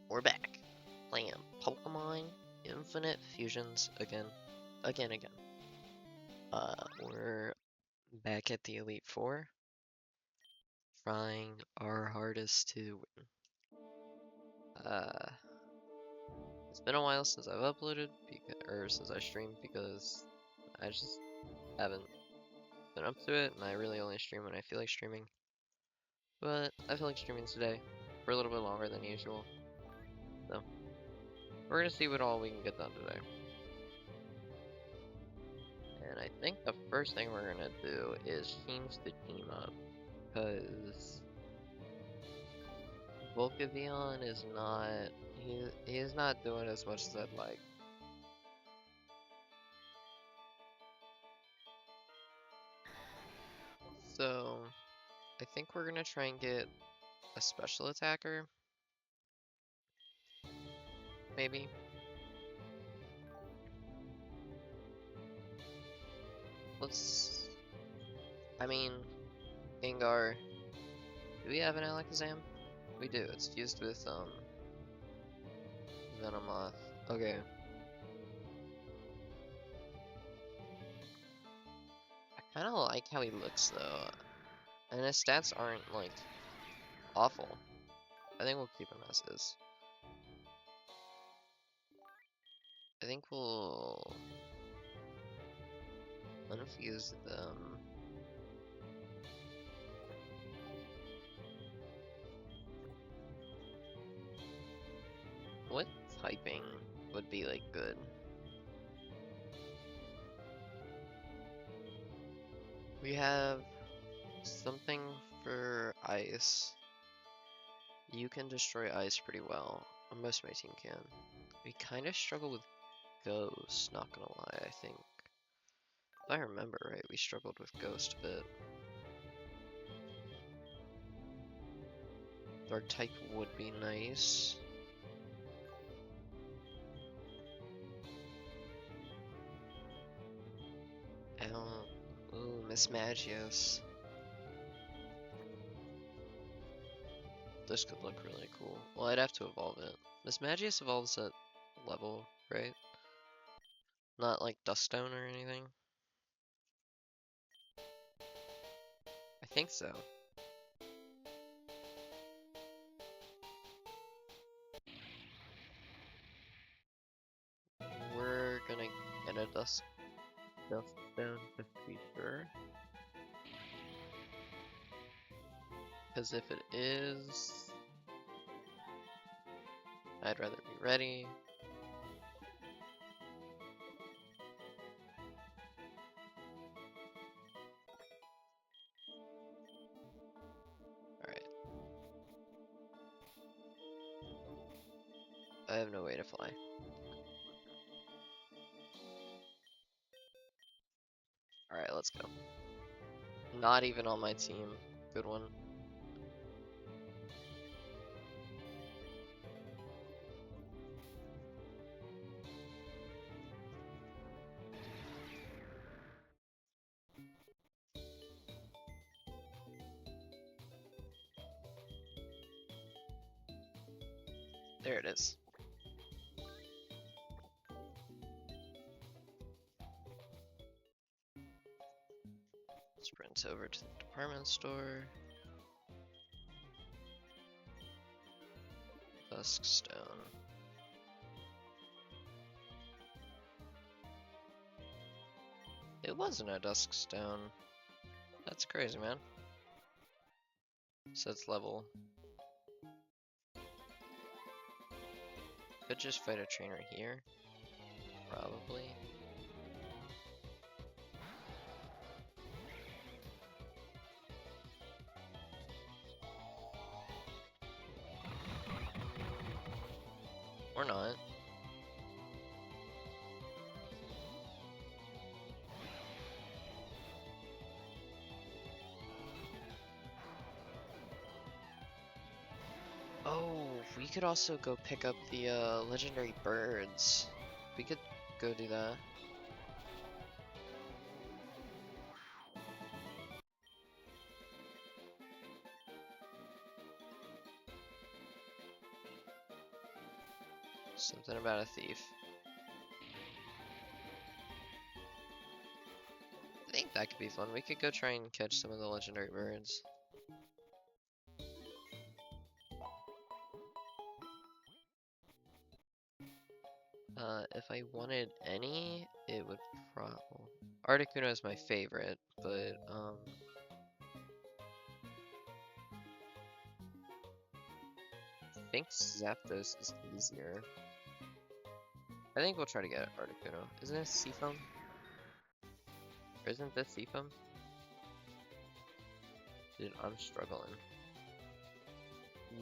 We're back, playing Pokemon Infinite Fusions again. We're back at the Elite Four, trying our hardest to win. It's been a while since I've uploaded, or since I streamed, because I just haven't been up to it, and I really only stream when I feel like streaming. But I feel like streaming today, for a little bit longer than usual. So, we're gonna see what all we can get done today. And I think the first thing we're gonna do is change the team up, because Volcavion is not, he is not doing as much as I'd like. So I think we're gonna try and get a special attacker, maybe. I mean, Gengar. Do we have an Alakazam? We do. It's fused with Venomoth. Okay. I kind of like how he looks though, and his stats aren't like awful. I think we'll keep him as is. I think we'll unfuse them. What typing would be like good? We have something for ice. You can destroy ice pretty well. Most of my team can. We kind of struggle with Ghost, not gonna lie, I think. If I remember right, we struggled with Ghost a bit. Dark type would be nice. Ooh, Mismagius. This could look really cool. Well, I'd have to evolve it. Mismagius evolves at level, right? Not like Duststone or anything? I think so. We're gonna get a Duststone just to be sure. Because if it is, I'd rather be ready. Alright. I have no way to fly. Alright, let's go. Not even on my team. Good one. There it is. Sprint over to the department store. Duskstone. It wasn't a Duskstone. That's crazy, man. So it's level. Could just fight a trainer here. Probably. Or not. Oh, we could also go pick up the legendary birds. We could go do that. Something about a thief. I think that could be fun. We could go try and catch some of the legendary birds. If I wanted any, it would probably... Articuno is my favorite, but, I think Zapdos is easier. I think we'll try to get Articuno. Isn't it Seafoam? Or isn't this Seafoam? Dude, I'm struggling.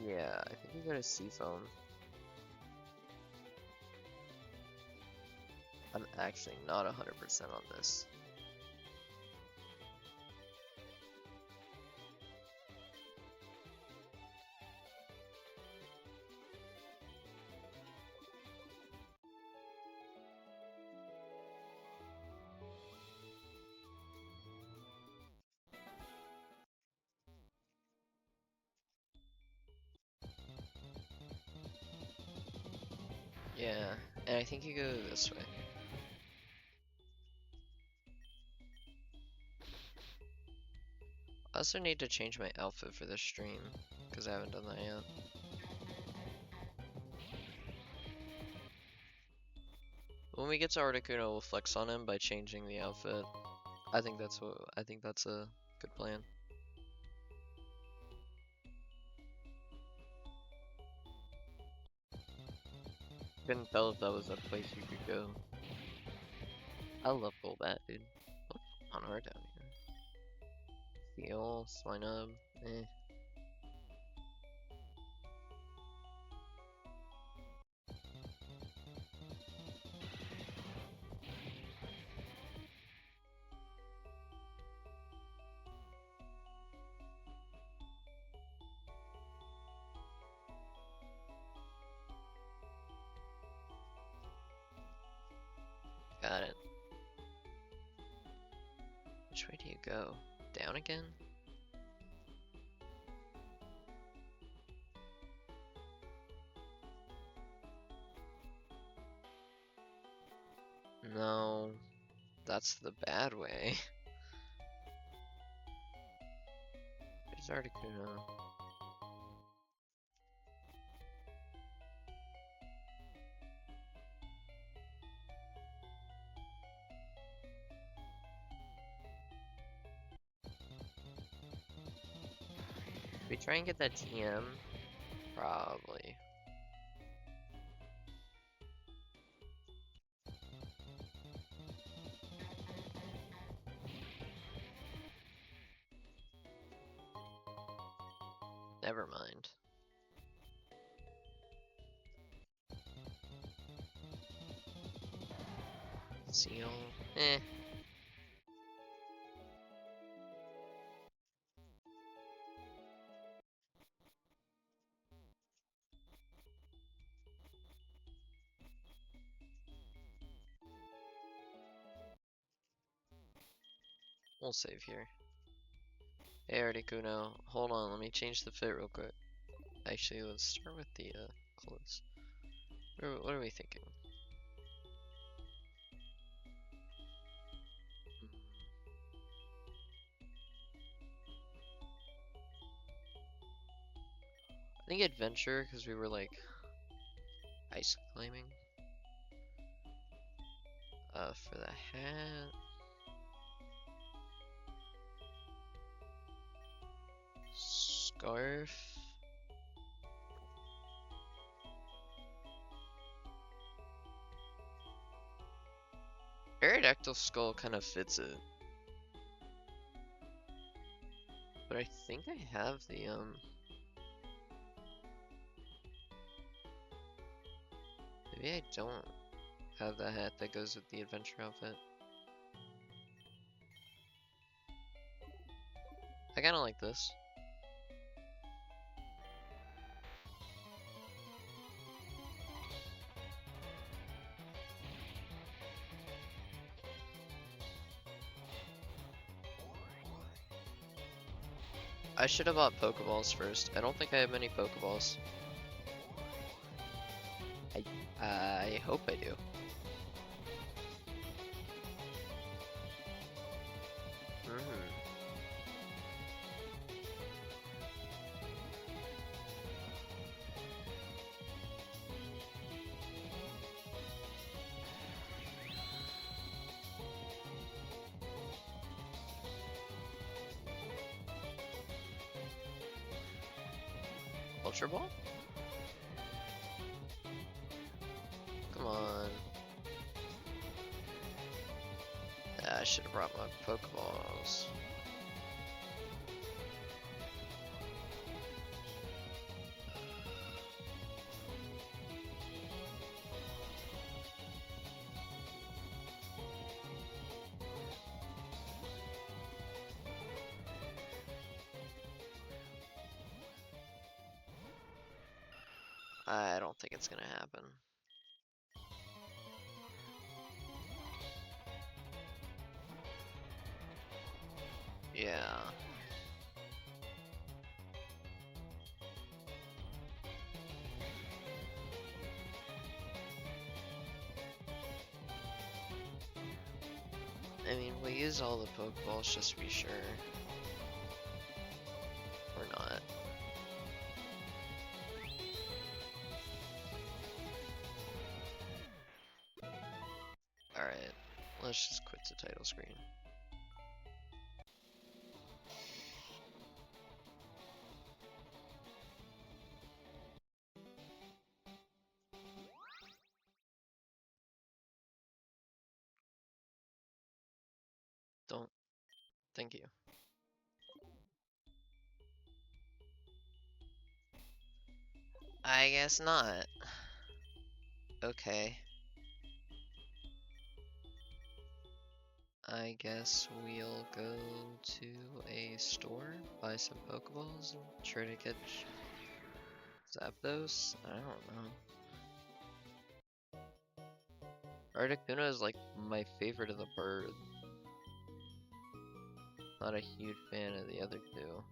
Yeah, I think we go to Seafoam. I'm actually not 100% on this. Yeah, and I think you go this way. I also need to change my outfit for this stream, because I haven't done that yet. When we get to Articuno, we'll flex on him by changing the outfit. I think that's a good plan. Couldn't tell if that was a place you could go. I love Golbat, dude. Oh, Honor down here. Seal, Swinub, eh. Got it. Which way do you go? Down again? No, that's the bad way. It's Articuno. Should we try and get that TM? Probably. Never mind. Seal. Eh. We'll save here. Hey Articuno, hold on, let me change the fit real quick. Actually, let's start with the clothes. What are we thinking? I think adventure, because we were like ice climbing. For the hat. Scarf. Aerodactyl skull kind of fits it. But I think I have the maybe I don't have the hat that goes with the adventure outfit. I kinda like this. I should have bought Pokeballs first. I don't think I have many Pokeballs. I hope I do. Hmm. Ultra Ball? Come on. I should have brought my Pokeballs. I don't think it's gonna happen. Yeah. I mean, we'll use all the Pokeballs just to be sure. Or not. Alright, let's just quit the title screen. Don't. Thank you. I guess not. Okay. I guess we'll go to a store, buy some Pokeballs, and try to catch Zapdos? I don't know. Articuno is like my favorite of the bird. Not a huge fan of the other two.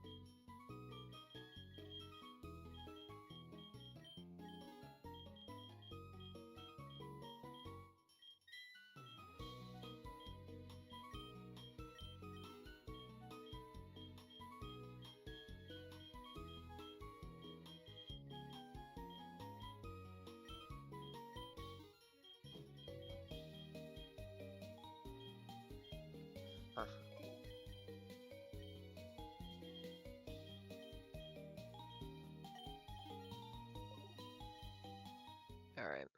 Huh. Alright.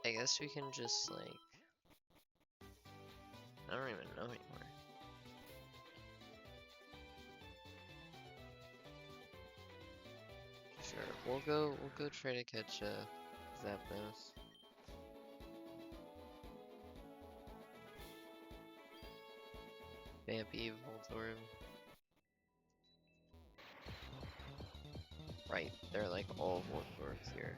I guess we can just like... I don't even know anymore. Sure, we'll go try to catch Zapdos. Vampy, Voltorb. Right, they're like all Voltorbs here.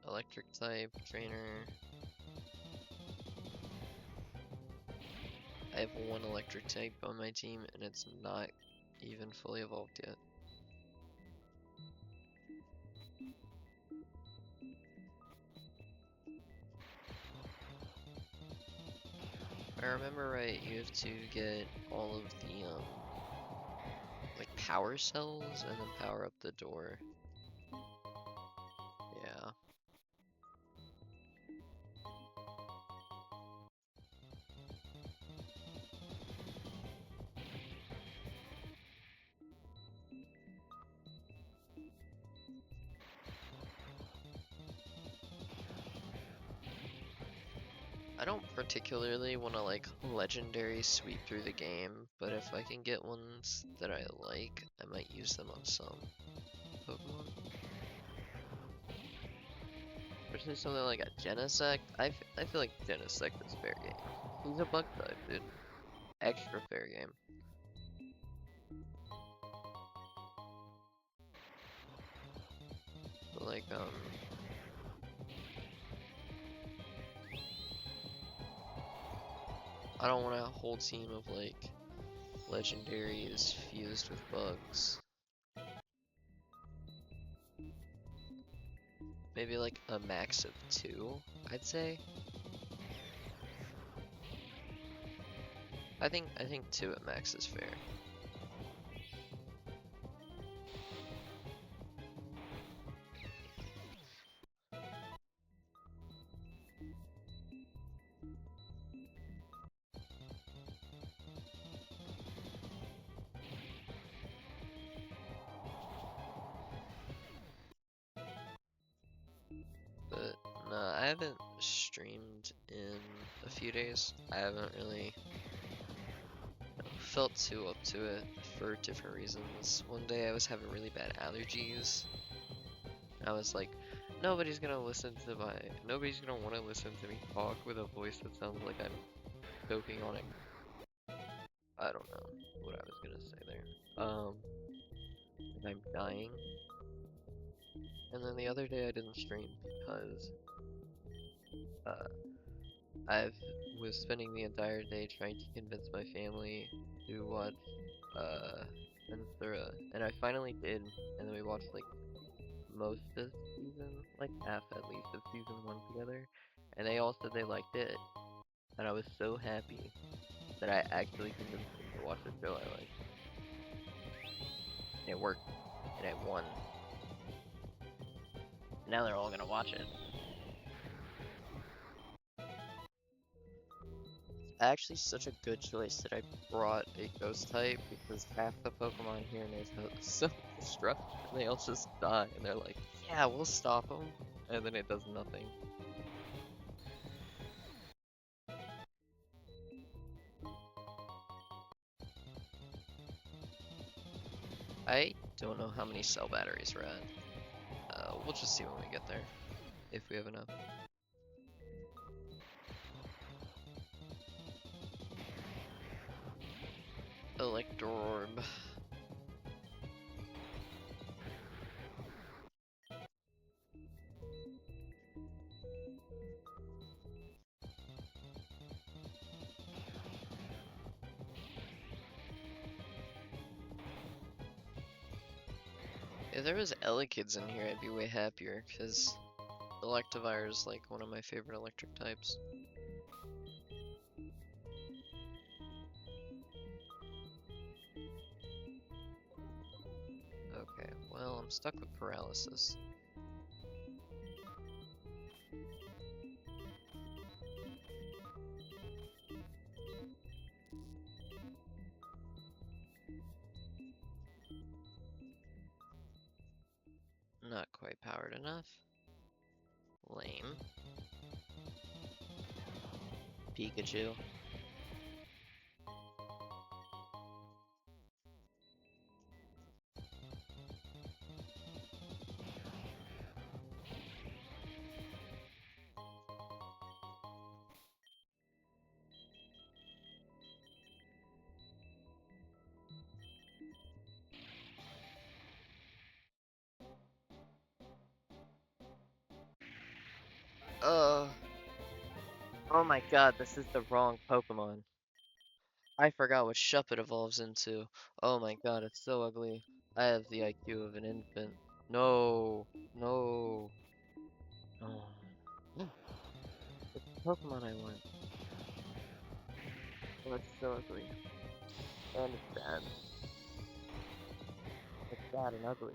Electric type, trainer. I have one electric type on my team and it's not even fully evolved yet. If I remember right, you have to get all of the like power cells and then power up the door. Yeah. I don't particularly want to like legendary sweep through the game, but if I can get ones that I like, I might use them on some Pokemon. Especially something like a Genesect. I feel like Genesect is fair game. He's a bug type, dude. Extra fair game. But like, I don't want a whole team of like legendaries fused with bugs. Maybe like a max of 2, I'd say. I think 2 at max is fair. But nah, I haven't streamed in a few days. I haven't really felt too up to it for different reasons. One day I was having really bad allergies. I was like, nobody's gonna want to listen to me talk with a voice that sounds like I'm choking on it. I don't know what I was gonna say there. Like I'm dying. And then the other day I didn't stream because I was spending the entire day trying to convince my family to watch Ventura, and I finally did, and then we watched like most of season, like half at least of season 1 together, and they all said they liked it, and I was so happy that I actually convinced them to watch the show I like. And it worked, and it won. Now they're all gonna watch it. Actually such a good choice that I brought a ghost type because half the Pokemon here in Naruto are so destructive and they all just die and they're like, yeah, we'll stop them, and then it does nothing. I don't know how many cell batteries we're at. We'll just see when we get there, if we have enough. Electorb. If there was Elekid's in here, I'd be way happier, because Electivire is like one of my favorite electric types. Okay, well, I'm stuck with paralysis. Not quite powered enough. Lame. Pikachu. Oh my god, this is the wrong Pokemon. I forgot what Shuppet evolves into. Oh my god, it's so ugly. I have the IQ of an infant. No, no. Oh. It's the Pokemon I want. Oh, it's so ugly. And it's bad. It's bad and ugly.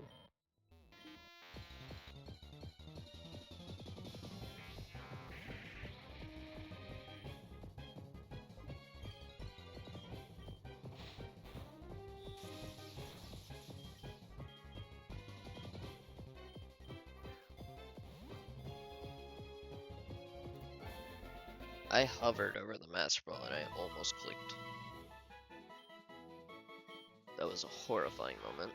I hovered over the Master Ball and I almost clicked. That was a horrifying moment.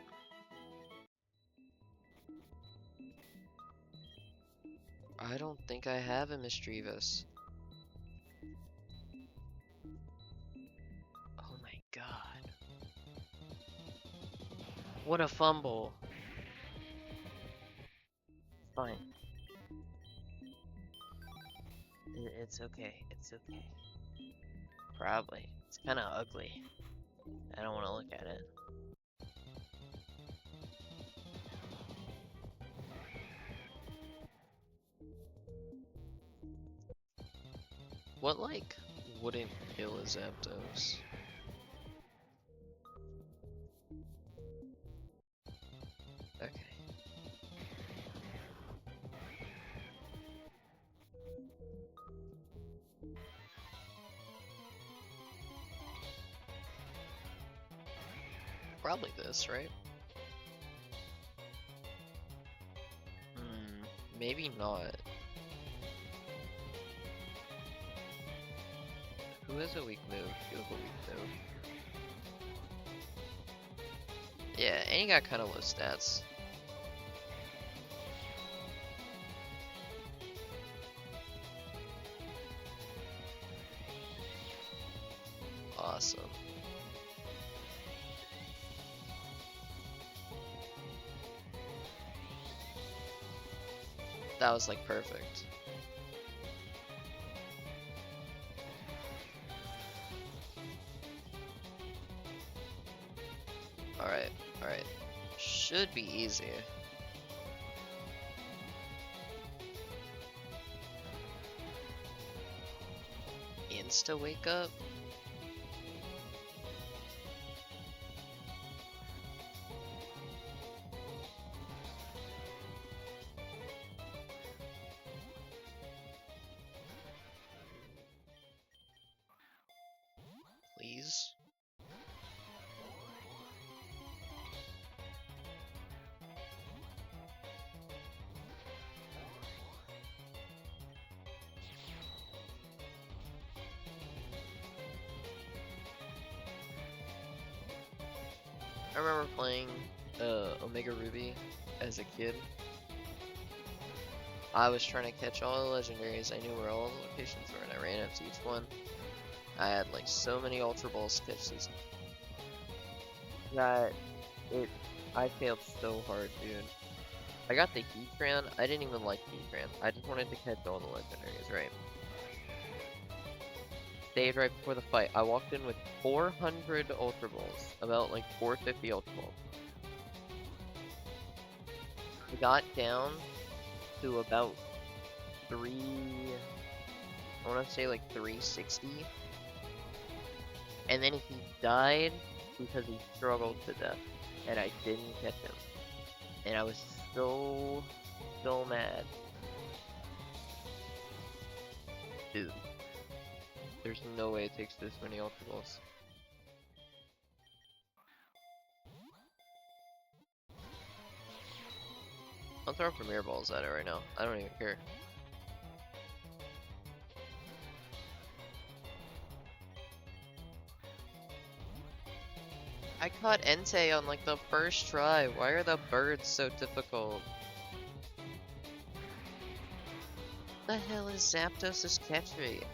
I don't think I have a Misdreavus. Oh my god. What a fumble. Fine. It's okay. It's okay. Probably. It's kind of ugly. I don't want to look at it. What, like, wouldn't kill a Zapdos? Okay. Probably this, right? Maybe not. Who has a weak move? You have a weak move. Yeah, and he got kind of low stats. Awesome. That was like perfect. Alright, alright. Should be easy. Insta wake up? Please? I remember playing Omega Ruby as a kid. I was trying to catch all the legendaries. I knew where all the locations were and I ran up to each one. I had like so many Ultra Balls to catch these. I failed so hard, dude. I got the Heatran. I didn't even like Heatran. I just wanted to catch all the legendaries, right? Stayed right before the fight. I walked in with 400 Ultra Balls. About like 450 Ultra Balls. I got down to about I want to say like 360. And then he died because he struggled to death. And I didn't catch him. And I was so mad. Dude. There's no way it takes this many Ultra Balls. I'll throw Premier Balls at it right now. I don't even care. I caught Entei on like the first try. Why are the birds so difficult? What the hell is Zapdos' catch rate?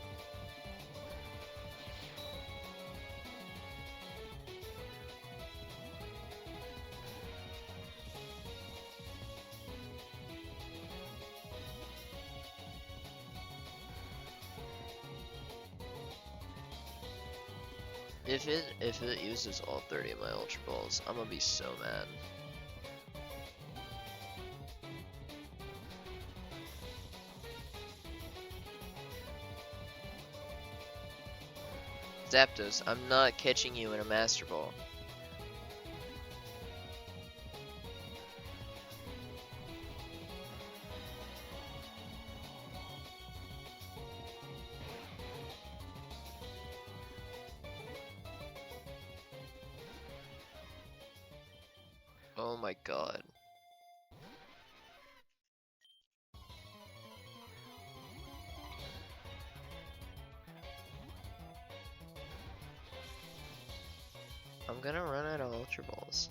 If it uses all 30 of my Ultra Balls, I'm gonna be so mad. Zapdos, I'm not catching you in a Master Ball. Oh my god. I'm gonna run out of Ultra Balls.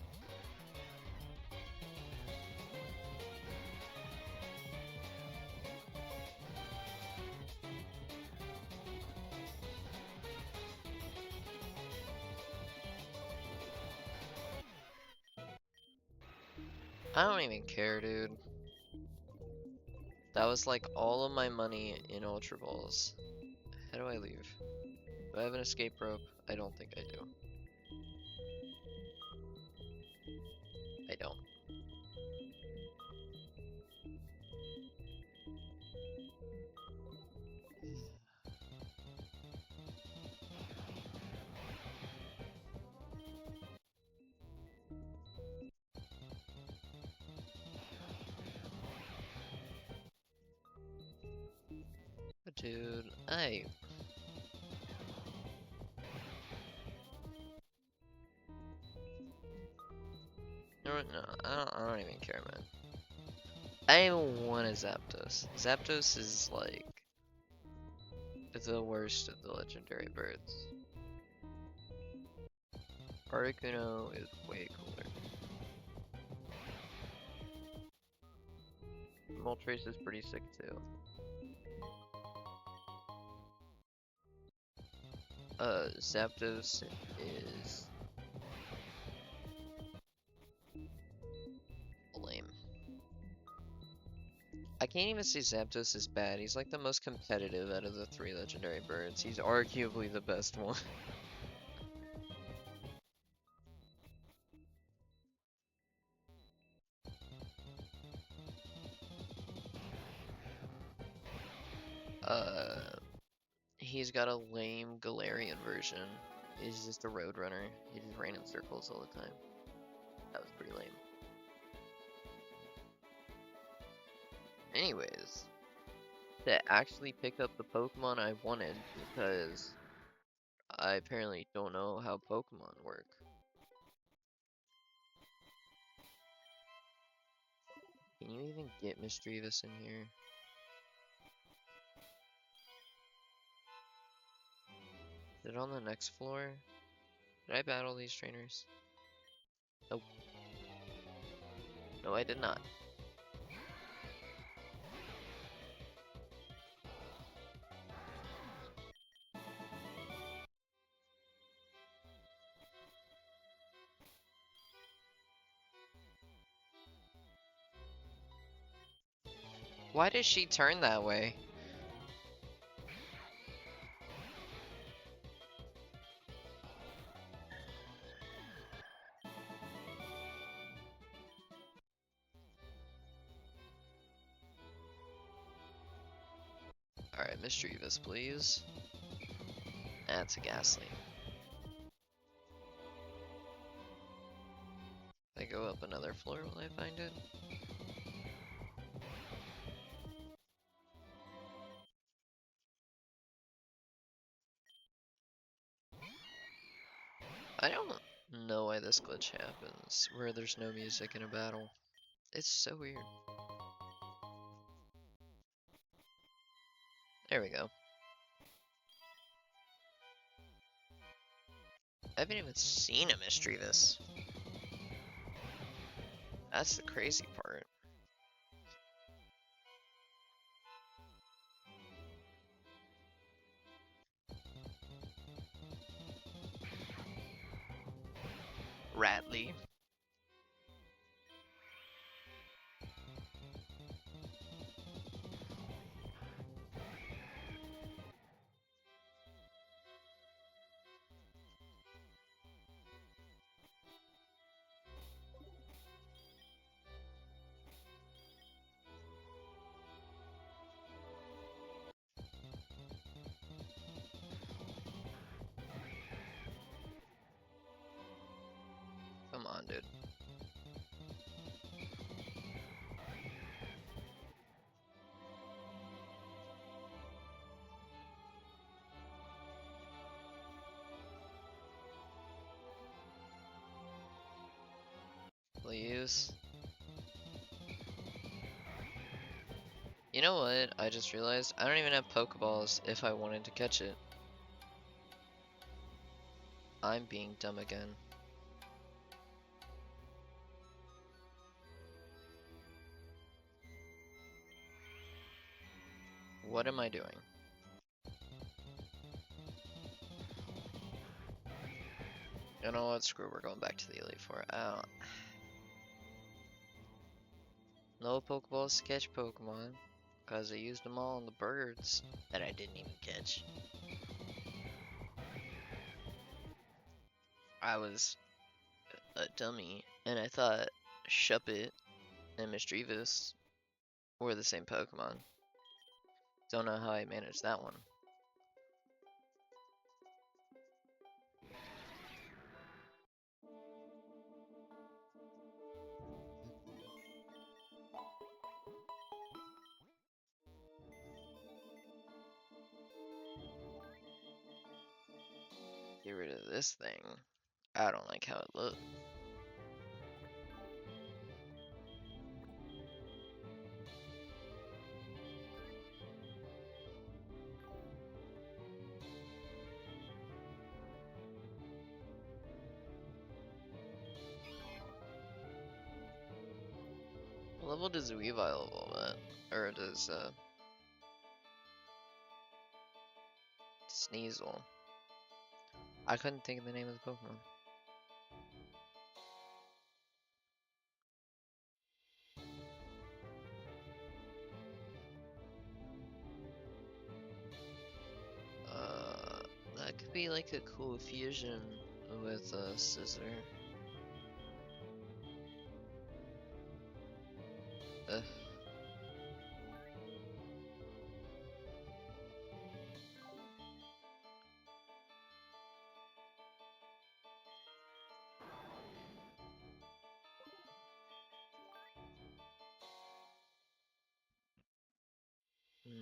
I don't even care, dude. That was like all of my money in Ultra Balls. How do I leave? Do I have an escape rope? I don't think I do. I don't. Dude, no, I don't even care, man. I want a Zapdos. Zapdos is like the worst of the legendary birds. Articuno is way cooler. Moltres is pretty sick too. Zapdos is lame. I can't even say Zapdos is bad. He's like the most competitive out of the 3 legendary birds. He's arguably the best one. He's got a lame Galarian version. He's just a Roadrunner. He just ran in circles all the time. That was pretty lame. Anyways, to actually pick up the Pokemon I wanted, because I apparently don't know how Pokemon work. Can you even get Misdreavus in here? Is it on the next floor? Did I battle these trainers? Nope. No, I did not. Why does she turn that way? Alright, Misdreavus, please. That's a Ghastly. If I go up another floor, will I find it? I don't know why this glitch happens, where there's no music in a battle. It's so weird. There we go. I haven't even seen a Misdreavus. That's the crazy part. Rattly. Come on, dude. Please. You know what? I just realized I don't even have Pokeballs if I wanted to catch it. I'm being dumb again. What am I doing? You know what? Screw, we're going back to the Elite Four. No Pokeballs to catch Pokemon, because I used them all on the birds that I didn't even catch. I was a dummy and I thought Shuppet and Misdreavus were the same Pokemon. Don't know how I managed that one. Get rid of this thing. I don't like how it looks. What level does Weavile evolve at? Or does Sneasel? I couldn't think of the name of the Pokemon. That could be like a cool fusion with a Scizor. Ugh. Hmm.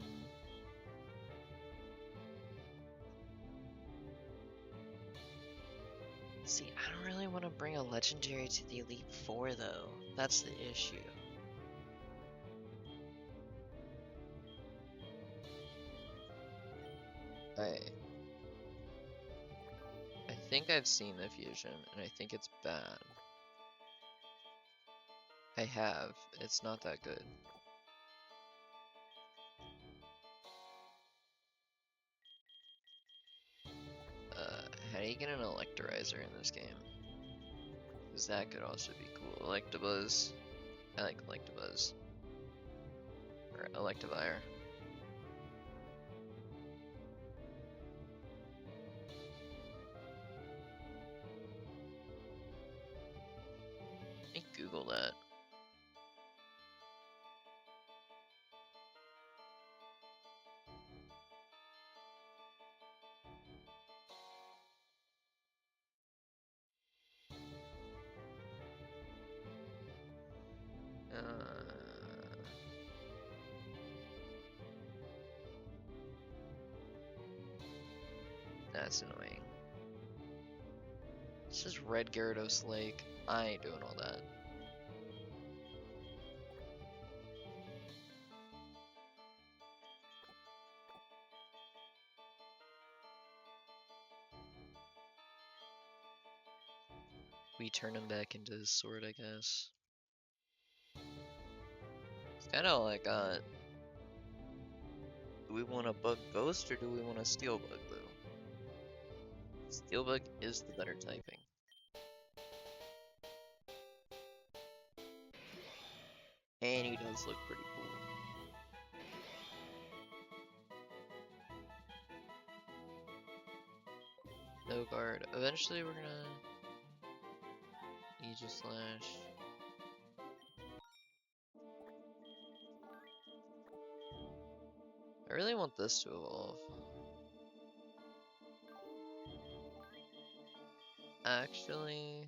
See, I don't really want to bring a legendary to the Elite Four though. That's the issue. I think I've seen the fusion, and I think it's bad. I have. It's not that good. How do you get an Electorizer in this game? Because that could also be cool. Electabuzz. I like Electabuzz. Or Electivire. Let me Google that. That's annoying. It's just Red Gyarados Lake. I ain't doing all that. We turn him back into his sword, I guess. It's kind of like, do we want a Bug Ghost or do we want a Steel Bug, though? Steel Bug is the better typing. And he does look pretty cool. No guard. Eventually we're gonna Aegislash. I really want this to evolve. Actually,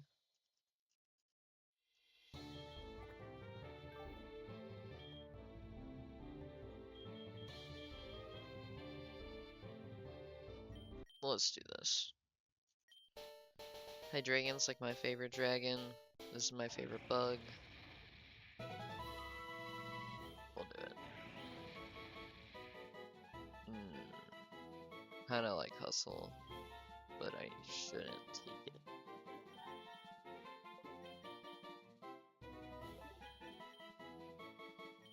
let's do this. Hydreigon's like my favorite dragon. This is my favorite bug. We'll do it. Kinda like Hustle, but I shouldn't take it.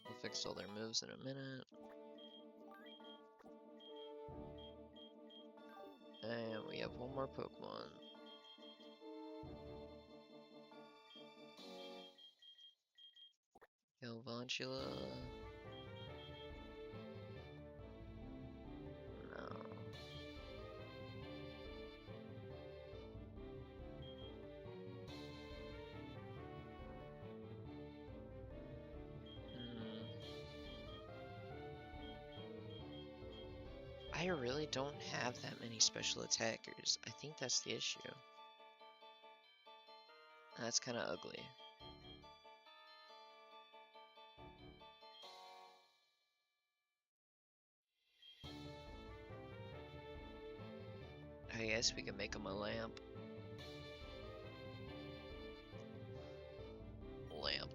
We'll fix all their moves in a minute. And we have one more Pokemon. Galvantula. No. I really don't have that many special attackers. I think that's the issue. That's kind of ugly. I guess we can make him a lamp. Lamp.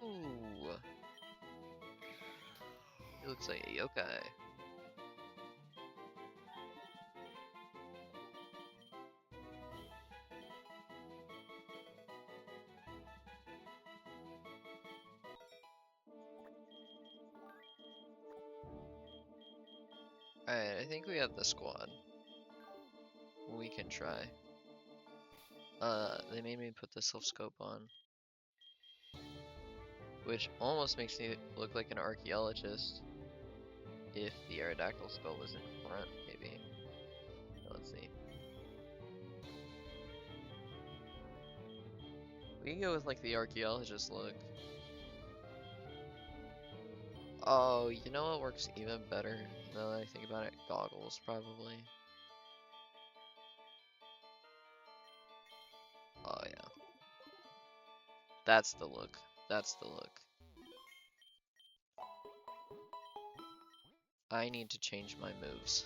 Ooh. He looks like a yokai. Alright, I think we have the squad. We can try. They made me put the self scope on. Which almost makes me look like an archaeologist. If the Aerodactyl skull was in front, maybe. Let's see. We can go with like the archaeologist look. Oh, you know what works even better now that I think about it? Goggles, probably. Oh yeah. That's the look. That's the look. I need to change my moves.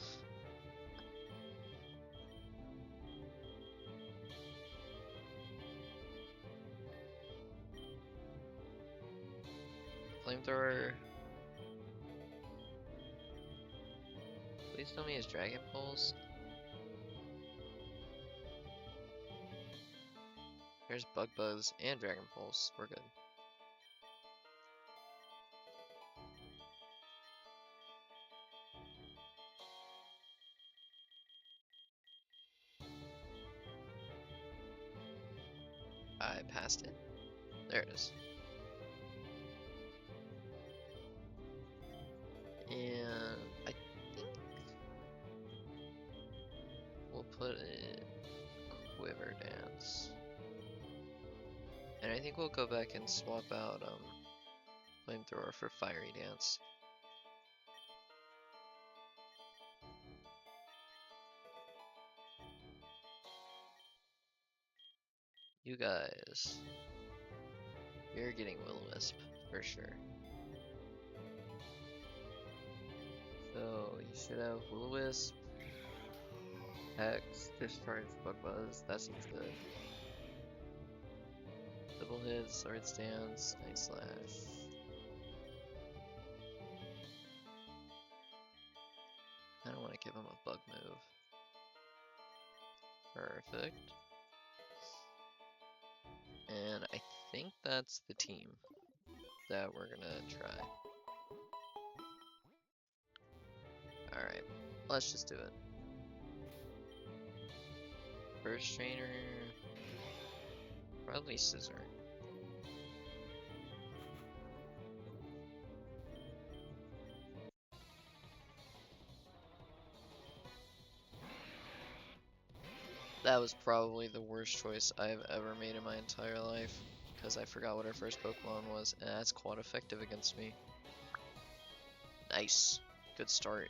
Flamethrower. Please tell me his Dragon Pulse. There's Bug Buzz and Dragon Pulse. We're good. I passed it. There it is. And I think we'll put it Quiver Dance. And I think we'll go back and swap out Flamethrower for Fiery Dance. You guys, you're getting Will-O-Wisp for sure. So you should have Will-O-Wisp, Hex, Discharge, Bug Buzz. That seems good. Double hit, Sword Stance, Night Slash. I don't want to give him a bug move. Perfect. And I think that's the team that we're gonna try. Alright, let's just do it. First trainer, probably Scissor. That was probably the worst choice I've ever made in my entire life, because I forgot what our first Pokemon was, and that's quite effective against me. Nice. Good start.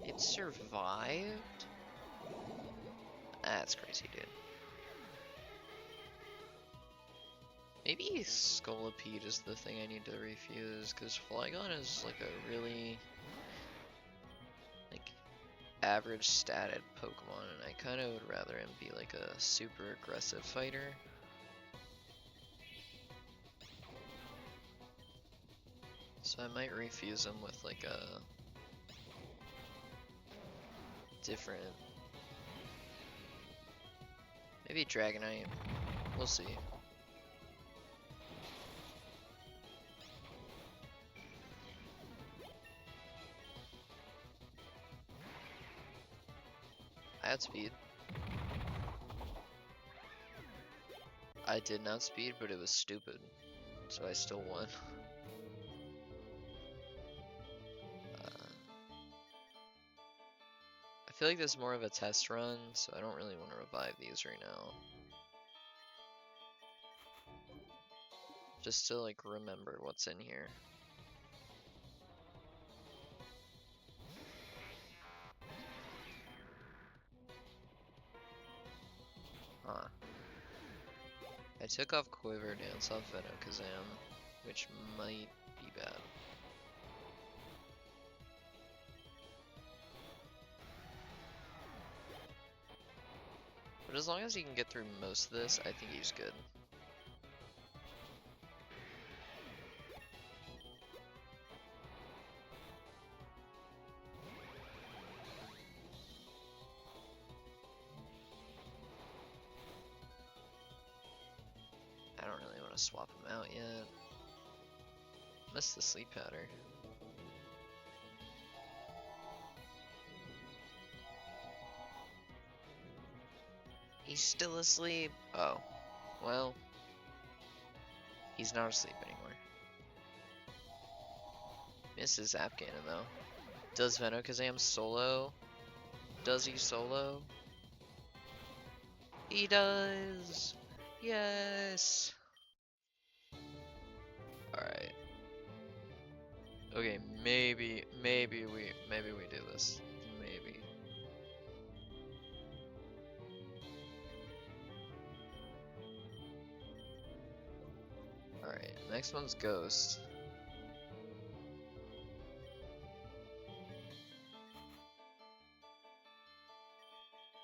It survived? That's crazy, dude. Maybe Scolipede is the thing I need to refuse, because Flygon is like a really like average statted Pokemon, and I kind of would rather him be like a super aggressive fighter. So I might refuse him with like a different, maybe Dragonite. We'll see. I had speed. I didn't have speed, but it was stupid. So I still won. I feel like this is more of a test run, so I don't really want to revive these right now. Just to like remember what's in here. Huh. I took off Quiver Dance off Venokazam, which might be bad. But as long as he can get through most of this, I think he's good. I don't really want to swap him out yet. Missed the sleep pattern. He's still asleep. Oh, well, he's not asleep anymore. Misses Zap Cannon though. Does Venokazam solo? Does he solo? He does! Yes! Alright. Okay, maybe we do this. Maybe. Alright, next one's Ghost.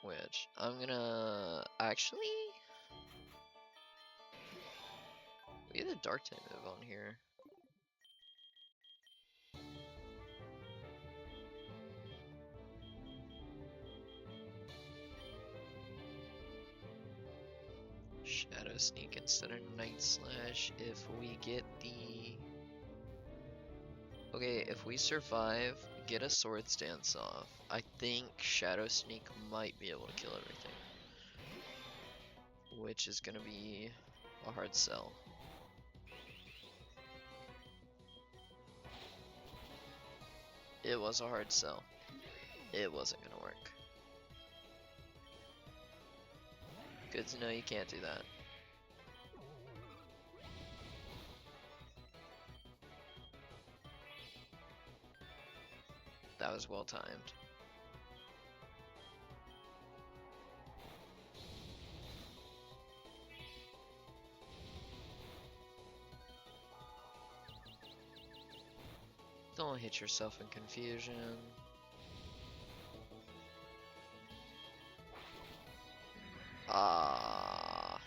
Which, I'm gonna... Actually... We get a Dark type move on here. Shadow Sneak instead of Night Slash if we get the... Okay, if we survive, get a Swords Dance off, I think Shadow Sneak might be able to kill everything. Which is gonna be a hard sell. It was a hard sell. It wasn't gonna work. Good to know you can't do that. That was well timed. Don't hit yourself in confusion. Ah.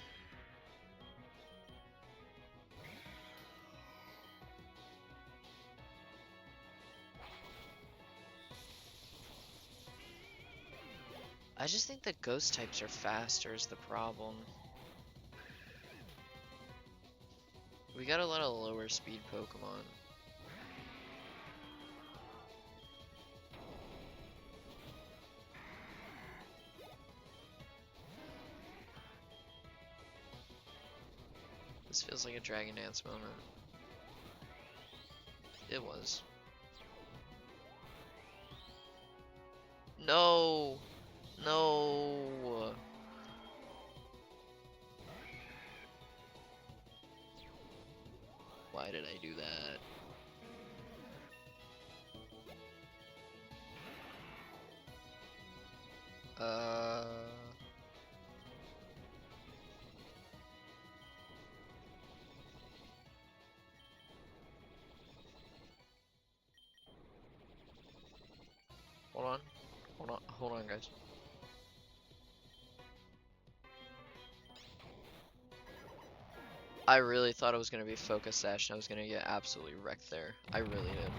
I just think the ghost types are faster is the problem. We got a lot of lower speed Pokemon. This feels like a Dragon Dance moment. It was. No! No! Why did I do that? Hold on, guys. I really thought it was gonna be Focus Sash and I was gonna get absolutely wrecked there. I really did.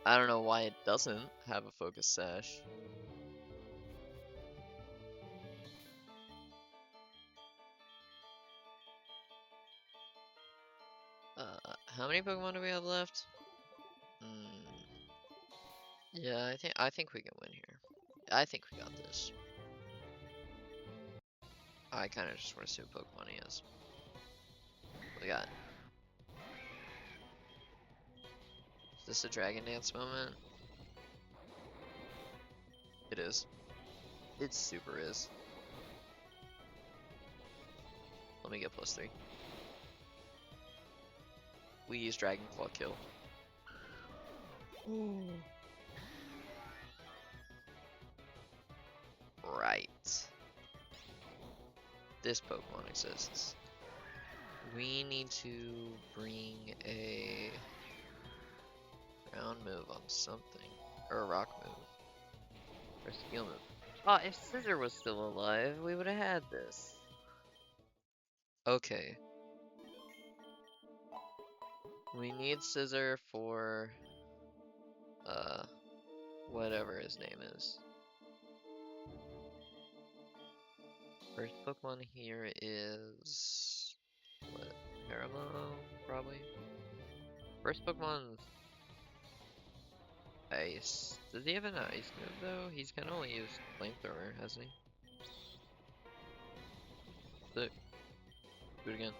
I don't know why it doesn't have a Focus Sash. How many Pokemon do we have left? Yeah, I think we can win here. I think we got this. I kind of just want to see what Pokemon he is. We got. Is this a Dragon Dance moment? It is. It super is. Let me get +3. We use Dragon Claw kill. Ooh. Right. This Pokemon exists. We need to bring a ground move on something. Or a rock move. Or a steel move. Oh, if Scissor was still alive, we would have had this. Okay. We need Scissor for whatever his name is. First Pokemon here is what? Paramount, probably. First Pokemon's Ice. Does he have an ice move though? He's kind of only used Flamethrower, hasn't he? Sick. Do it again.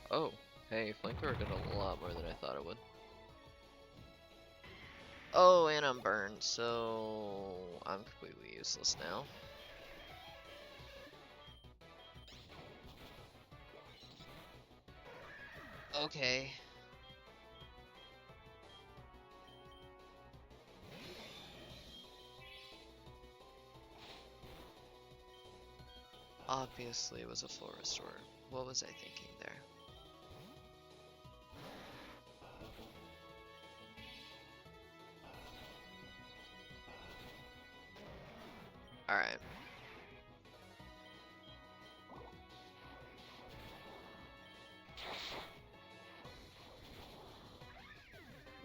Oh, hey, Flamethrower did a lot more than I thought it would. Oh, and I'm burned, so I'm completely useless now. Okay. Obviously, it was a full restore. What was I thinking there? Alright.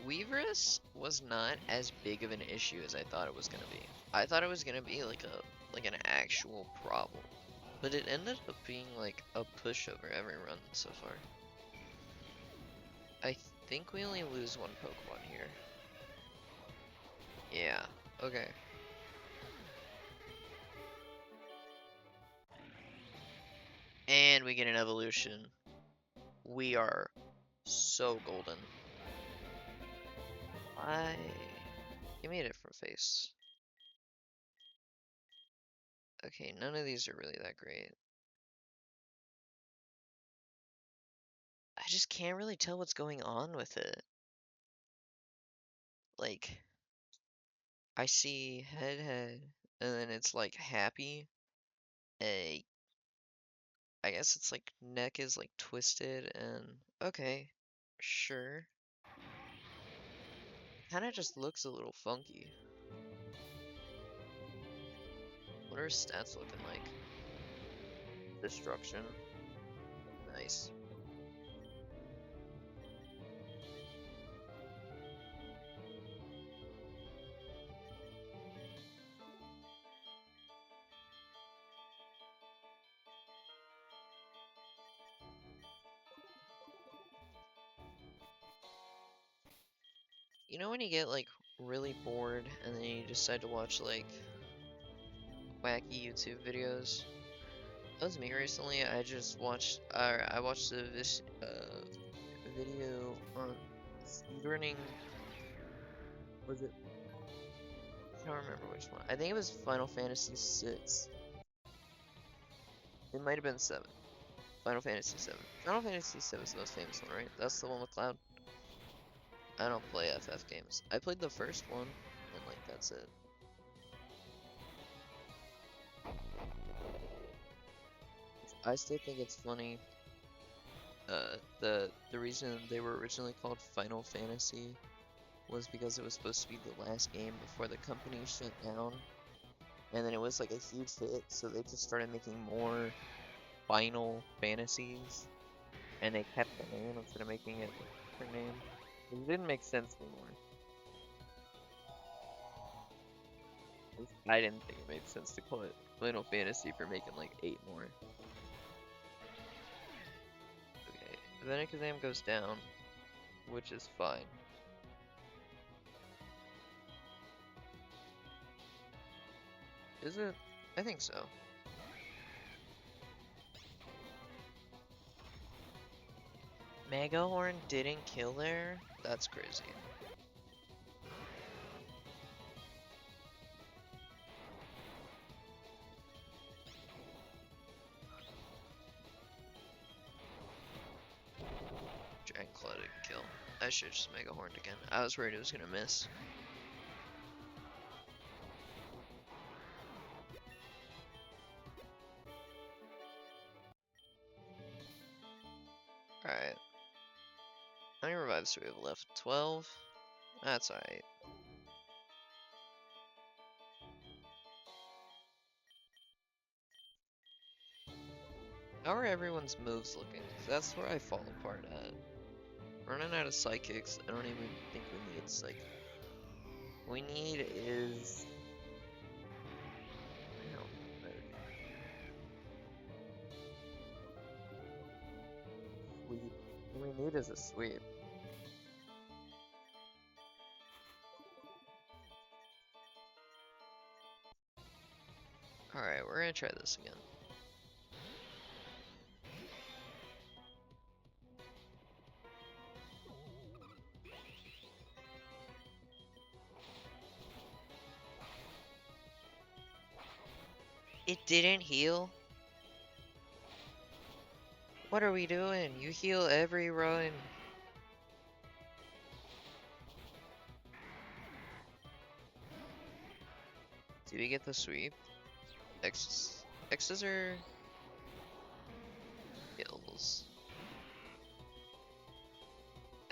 Weaverus was not as big of an issue as I thought it was gonna be. I thought it was gonna be like an actual problem. But it ended up being like a pushover every run so far. I think we only lose one Pokemon here. Yeah, okay. And we get an evolution. We are so golden. Give me a different face. Okay, none of these are really that great. I just can't really tell what's going on with it. Like, I see head, and then it's like happy. A, I guess it's like neck is like twisted, and okay, sure. Kinda just looks a little funky. What are his stats looking like? Destruction. Nice. You know when you get like really bored and then you decide to watch like wacky YouTube videos? That was me recently. I just watched, I watched this video on speedrunning. Was it? I don't remember which one. I think it was Final Fantasy VI. It might have been 7. Final Fantasy 7. Final Fantasy 7 is the most famous one, right? That's the one with Cloud. I don't play FF games. I played the first one, and like that's it. I still think it's funny. The reason they were originally called Final Fantasy was because it was supposed to be the last game before the company shut down, and then it was like a huge hit, so they just started making more Final Fantasies, and they kept the name instead of making it a different name. It didn't make sense anymore. I didn't think it made sense to call it Final Fantasy for making like 8 more. Okay, Venicazam goes down, which is fine. Is it? I think so. Megahorn didn't kill there? That's crazy. Dragon Claw didn't kill. I should just Megahorned again. I was worried it was gonna miss. Alright. How many revives do we have left? 12? That's alright. How are everyone's moves looking? 'Cause that's where I fall apart at. Running out of psychics. I don't even think we need psychic. What we need is... No, sweep. What we need is a sweep. Alright, we're gonna try this again. It didn't heal? What are we doing? You heal every run. Did we get the sweep? X's are kills.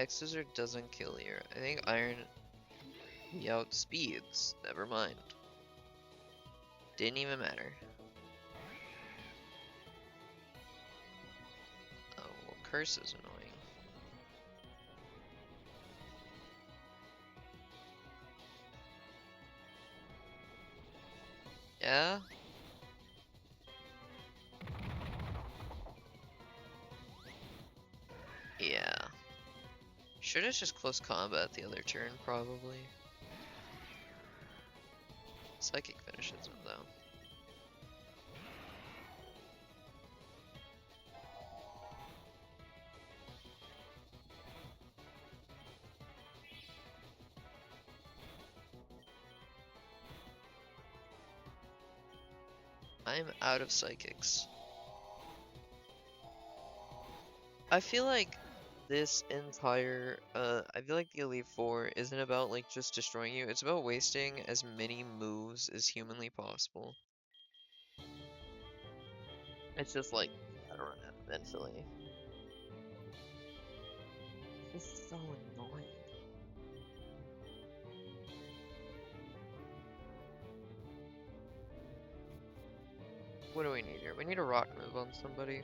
X's are doesn't kill here. I think Iron he outspeeds. Never mind. Didn't even matter. Oh, well, Curse is annoying. Yeah? Yeah. Should have just close combat the other turn, probably. Psychic finishes him, though. I'm out of psychics. I feel like this entire, I feel like the Elite Four isn't about like just destroying you, it's about wasting as many moves as humanly possible. It's just like, I don't know, eventually. This is so annoying. What do we need here? We need a rock move on somebody.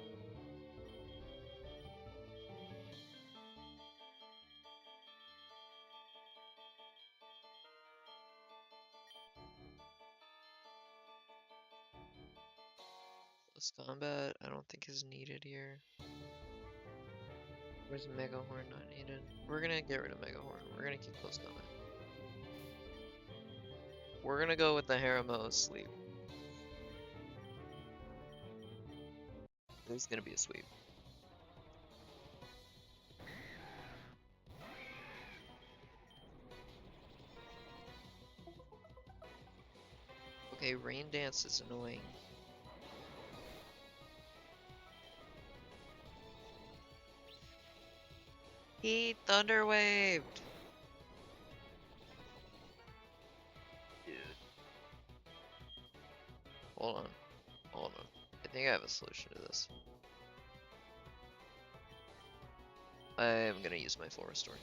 Close combat, I don't think is needed here. Where's Megahorn not needed? We're gonna get rid of Megahorn. We're gonna keep close combat. We're gonna go with the Haramo sleep. This is gonna be a sweep. Okay, Rain Dance is annoying. He Thunder Waved! Dude. Hold on. Hold on. I think I have a solution to this. I am gonna use my full restore.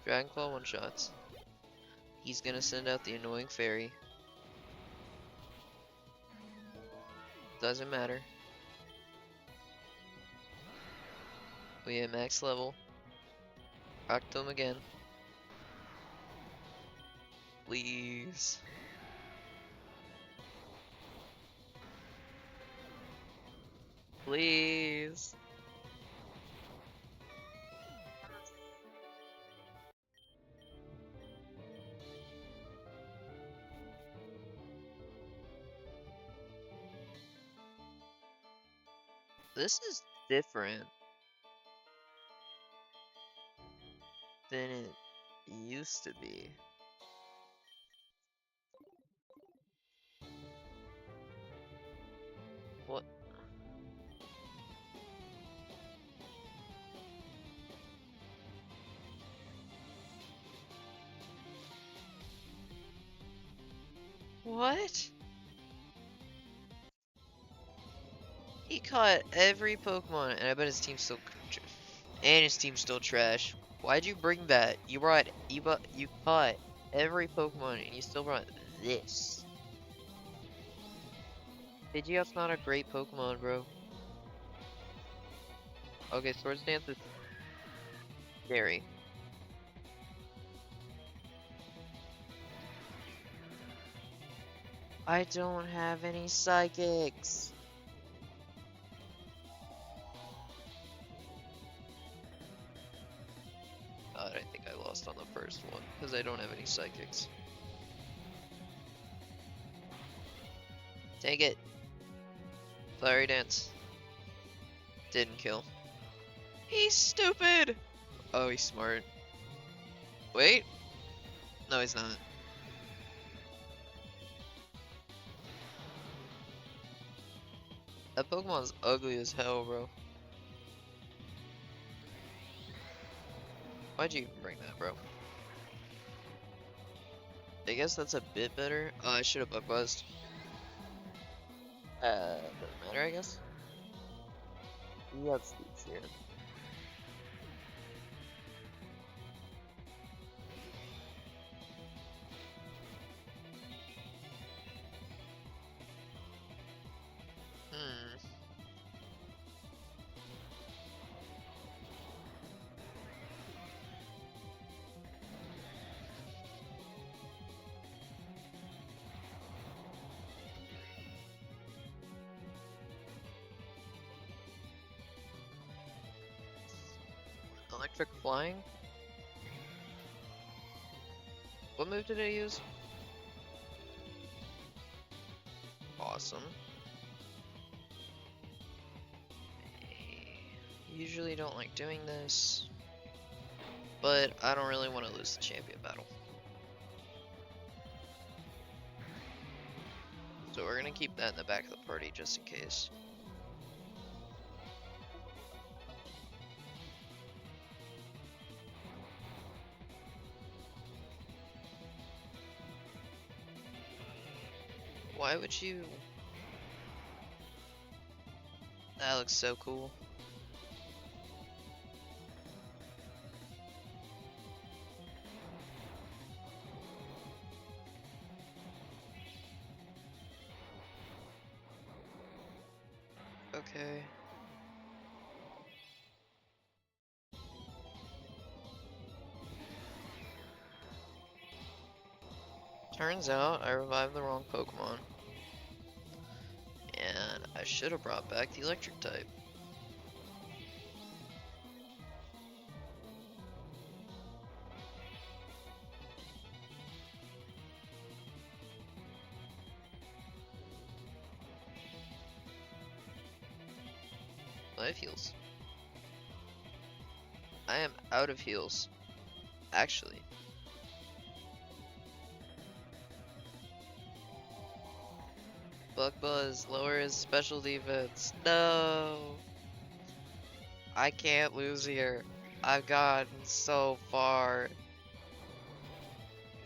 Dragon Claw one shots. He's gonna send out the annoying fairy. Doesn't matter. We have max level. Rocked him again. Please. Please. This is different than it used to be. What? What? He caught every Pokemon, and I bet his team's still, and his team's still trash. Why'd you bring that? You caught every Pokemon, and you still brought this. Pidgeot's not a great Pokemon, bro. Okay, Swords Dance is scary. I don't have any Psychics. God, I think I lost on the first one, because I don't have any Psychics. Take it. Fiery Dance. Didn't kill. He's stupid! Oh, he's smart. Wait. No, he's not. That Pokemon's ugly as hell, bro. Why'd you even bring that, bro? I guess that's a bit better. Oh, I should have Bug Buzzed. Doesn't matter, I guess. We have Steeds here. Hmm. Electric Flying? What move did I use? Awesome. Usually don't like doing this, but I don't really want to lose the champion battle. So we're gonna keep that in the back of the party just in case. Why would you? That looks so cool. Okay. Turns out I revived the wrong Pokemon. And I should have brought back the electric type. I have heals. I am out of heals. Actually. Bug Buzz, lower his special defense. No! I can't lose here. I've gotten so far.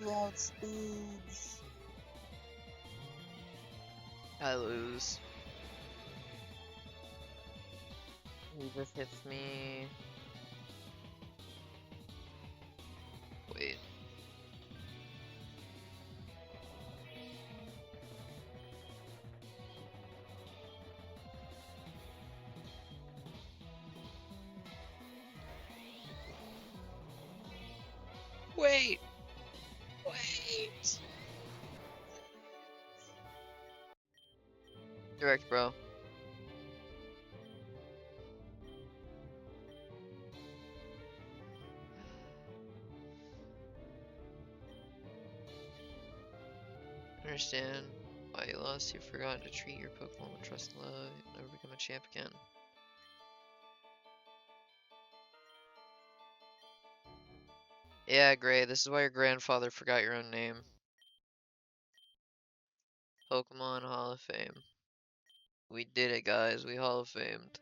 Loud speeds. I lose. He just hits me. Wait. Wait! Wait! Direct, bro. Understand why you lost. You've forgotten to treat your Pokemon with trust and love. You'll never become a champ again. Yeah, Gray, this is why your grandfather forgot your own name. Pokemon Hall of Fame. We did it, guys. We Hall of Famed.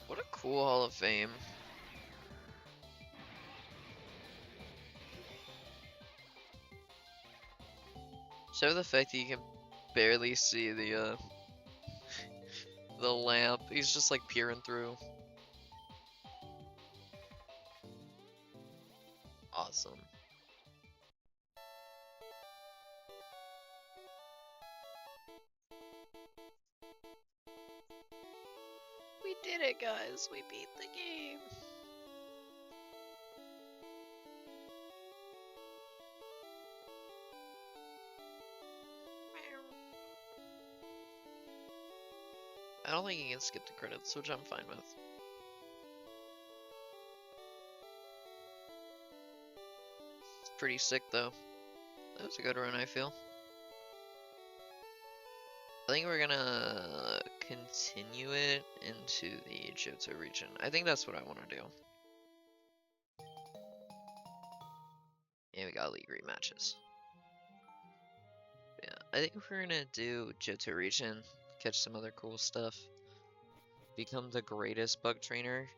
What a cool Hall of Fame. So the fact that you can barely see the lamp. He's just like peering through. Awesome. We did it, guys. We beat the game. I don't think you can skip the credits, which I'm fine with. It's pretty sick, though. That was a good run, I feel. I think we're gonna continue it into the Johto region. I think that's what I want to do. Yeah, we got League rematches. Yeah, I think we're gonna do Johto region, catch some other cool stuff, become the greatest bug trainer.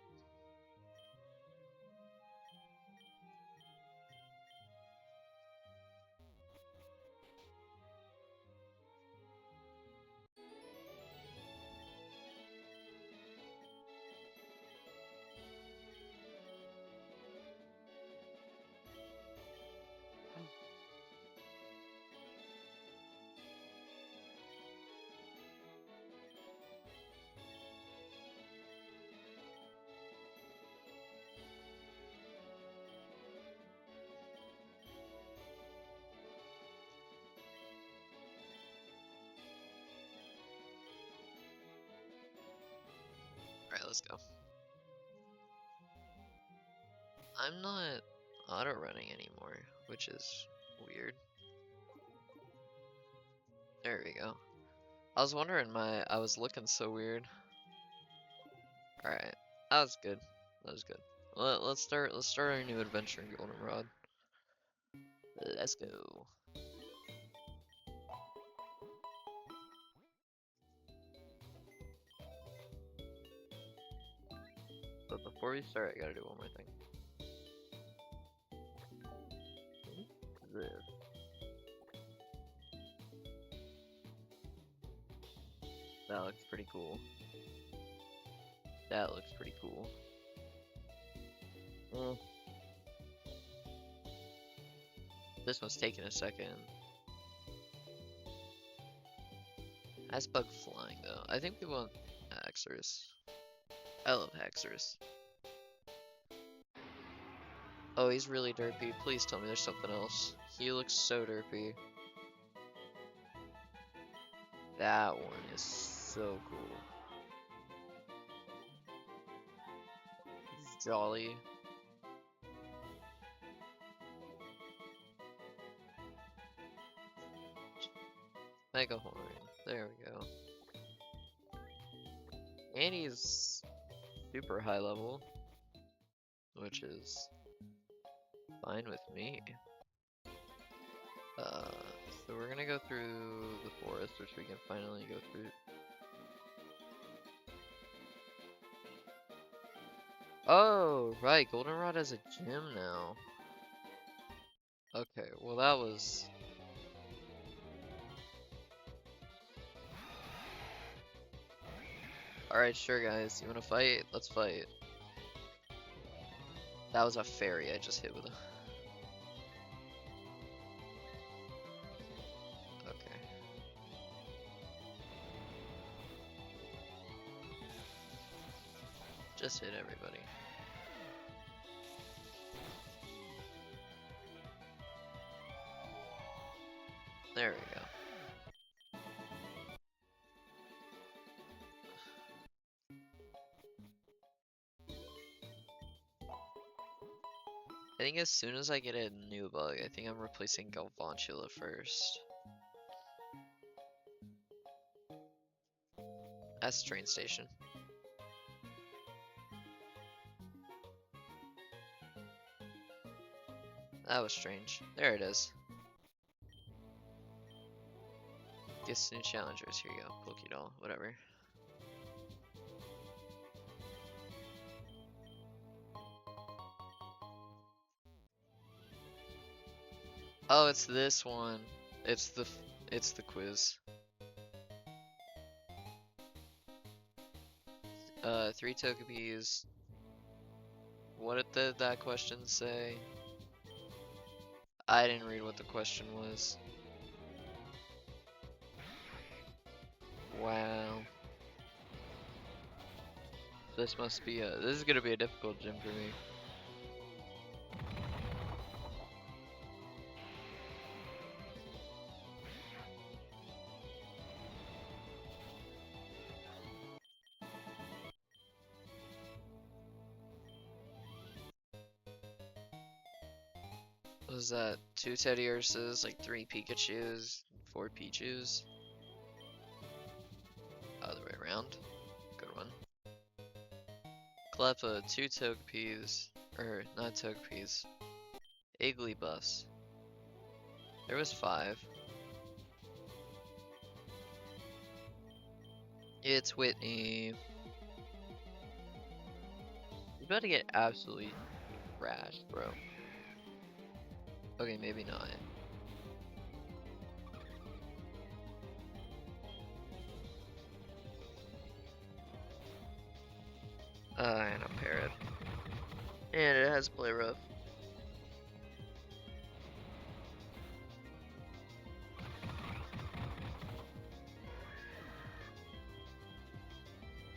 Alright, let's go. I'm not auto running anymore, which is weird. There we go. I was wondering I was looking so weird. Alright. That was good. That was good. Let's start our new adventure in Goldenrod. Let's go. But before we start, I gotta do one more thing. This. That looks pretty cool. That looks pretty cool. This one's taking a second. That's bug flying though. I think we want Haxorus. I love Haxorus. Oh, he's really derpy. Please tell me there's something else. He looks so derpy. That one is so cool. He's jolly. Mega Horn. There we go. And he's super high level, which is fine with me. So we're gonna go through the forest, which we can finally go through. Oh, right, Goldenrod has a gym now. Okay, well that was... Alright, sure guys, you wanna fight? Let's fight. That was a fairy I just hit with a... Okay. Just hit everybody. There we go. I think as soon as I get a new bug, I think I'm replacing Galvantula first. That's the train station. That was strange. There it is. Guess new challengers. Here you go. Pokédoll. Whatever. Oh, it's this one. It's the quiz. 3 Togepi's. What did that question say? I didn't read what the question was. Wow. This must be this is gonna be a difficult gym for me. Was that 2 Teddiurses, like 3 Pikachus, 4 Pichus? Other way around. Good one. Cleffa, 2 Togepi's, or not Togepi's. Igglybuffs. There was 5. It's Whitney. You're about to get absolutely trashed, bro. Okay, maybe not. And a parrot. And it has play rough.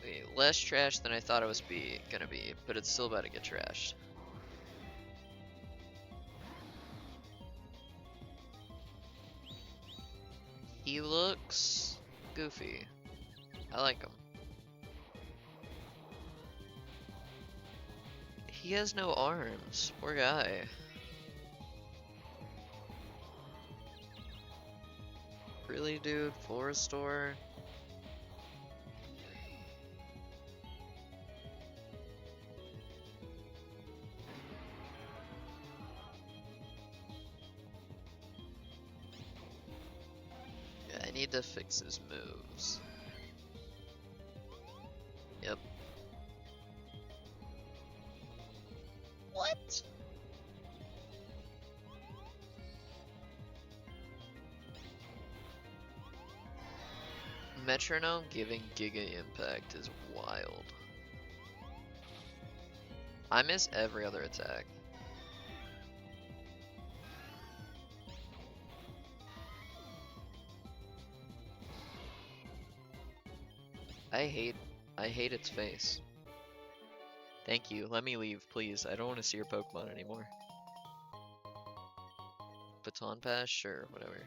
Okay, less trash than I thought it was gonna be, but it's still about to get trashed. He looks goofy. I like him. He has no arms. Poor guy. Really, dude? Full restore? Yeah, I need to fix his moves. Yep. What? Metronome giving Giga Impact is wild. I miss every other attack. I hate its face. Thank you. Let me leave, please. I don't want to see your Pokemon anymore. Baton Pass? Sure, whatever.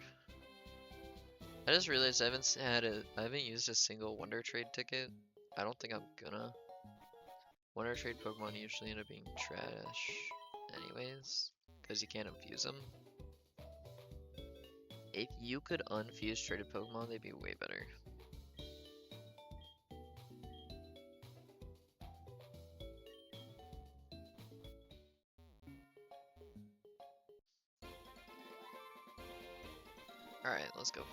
I just realized I haven't used a single Wonder Trade ticket. I don't think I'm gonna. Wonder Trade Pokemon usually end up being trash anyways, because you can't infuse them. If you could unfuse traded Pokemon, they'd be way better. Alright, let's go.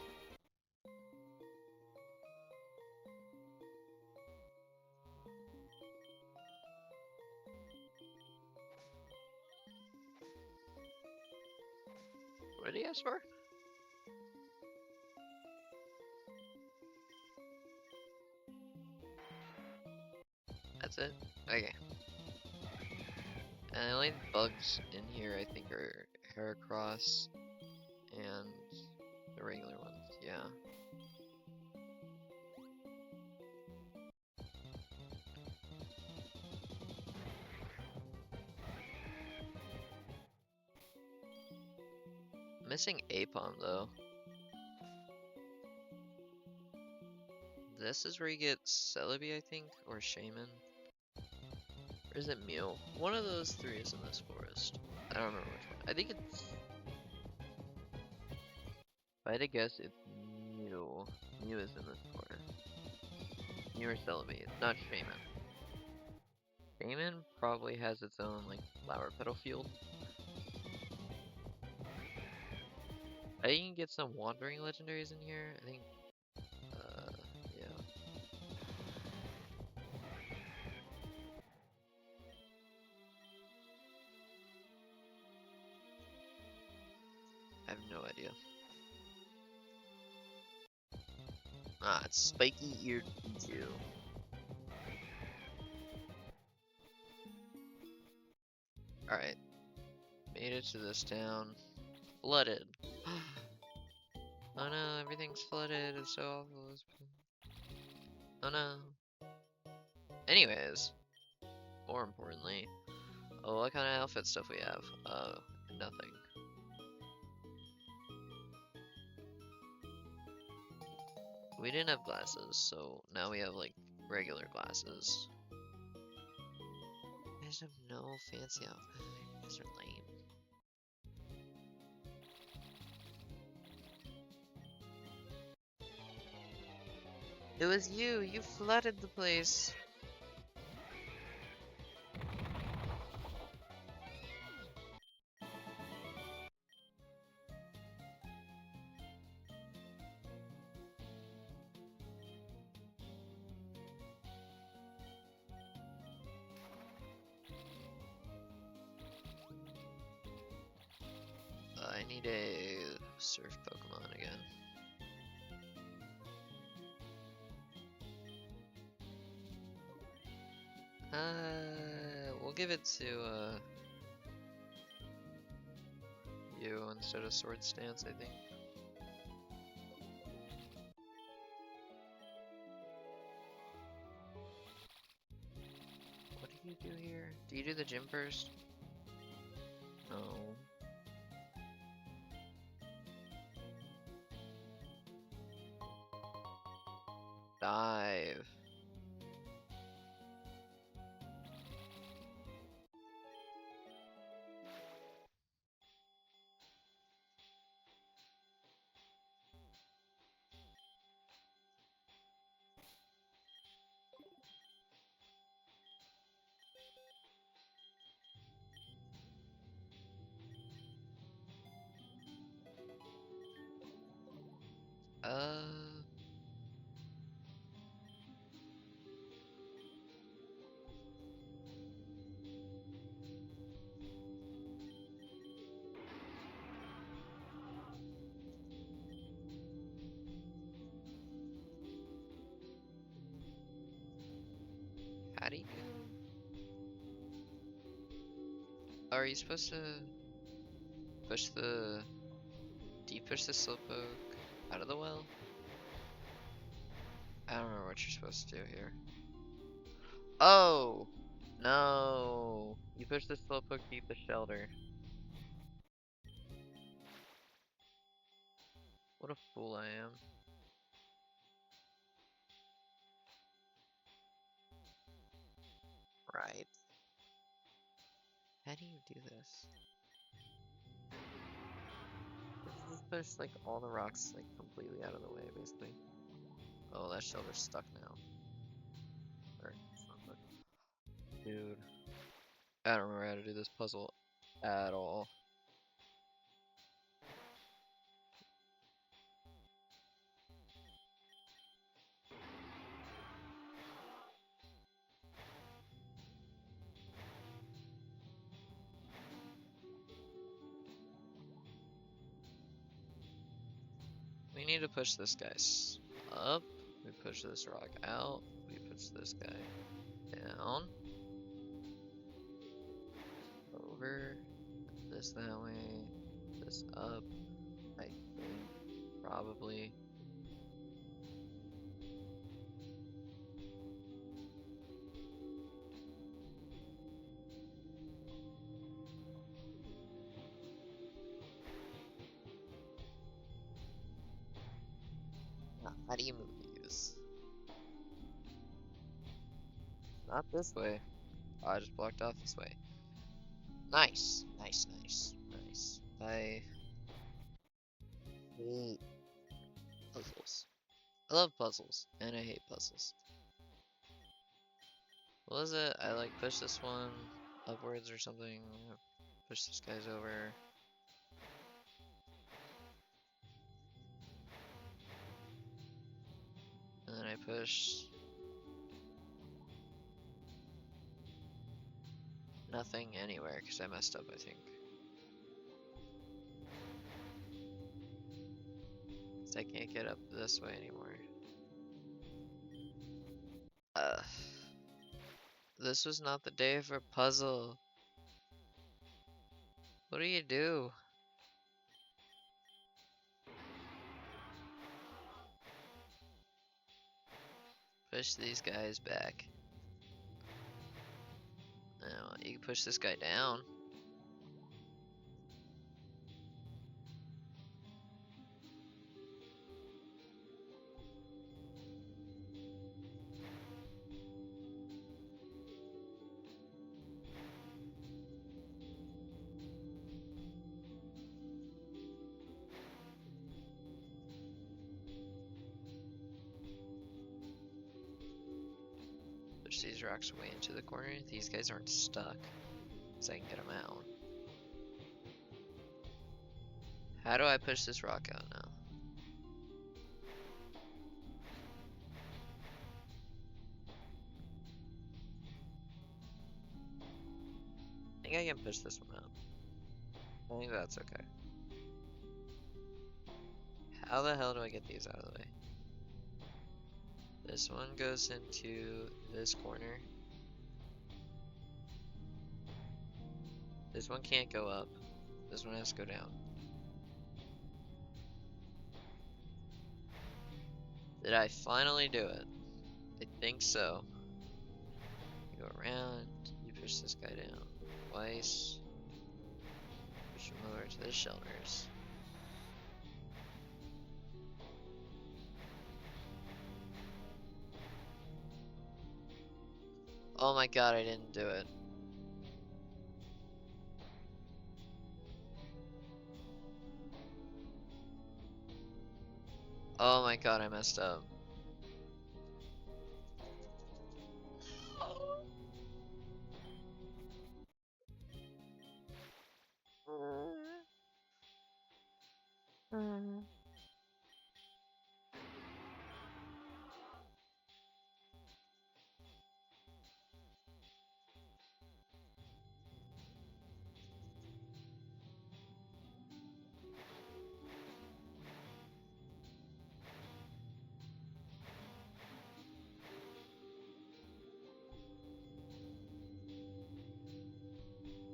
What did he ask for? That's it? Okay. And the only bugs in here I think are Heracross and the regular ones, yeah. Missing Apom though. This is where you get Celebi, I think, or Shaman. Or is it Mew? One of those 3 is in this forest. I don't remember which one. I think it's... If I had to guess, it's Mew. Mew is in this forest. Mew or Celebi. It's not Shaman. Shaman probably has its own, like, flower petal field. I think you can get some wandering legendaries in here. I think, yeah. I have no idea. Ah, it's spiky eared Pichu. Alright. Made it to this town. Flooded. Oh no, everything's flooded. It's so awful. Oh no. Anyways, more importantly, oh, what kind of outfit stuff we have? Nothing. We didn't have glasses, so now we have like regular glasses. You guys have no fancy outfit. You guys are lame. It was you. You flooded the place. I need a surf Pokemon again. We'll give it to you instead of Sword Stance, I think. What do you do here? Do you do the gym first? No. Dive. Uh, how do you? Are you supposed to push the? Do you push the Slowpoke out of the well? I don't remember what you're supposed to do here. Oh! No! You push the Slowpoke to keep the shelter. What a fool I am. Right. How do you do this? Just push like all the rocks like completely out of the way, basically. Oh, that shelter's stuck now. Or, dude. I don't remember how to do this puzzle at all. We need to push this guy up. We push this rock out. We push this guy down. Over. This that way. This up. I think. Probably. How do you move these? Not this way. Oh, I just blocked off this way. Nice. Nice, nice, nice. I hate puzzles. I love puzzles, and I hate puzzles. What was it? I like push this one upwards or something. Push these guys over. push nothing anywhere because I messed up, I think. 'Cause I can't get up this way anymore. This was not the day for puzzle. What do you do? Push these guys back. Now you can push this guy down. Push these rocks way into the corner. These guys aren't stuck, so I can get them out. How do I push this rock out now? I think I can push this one out. I think that's okay. How the hell do I get these out of the way? This one goes into this corner. This one can't go up. This one has to go down. Did I finally do it? I think so. You go around, you push this guy down twice. Push him over to the shelters. Oh my god, I didn't do it. Oh my god, I messed up.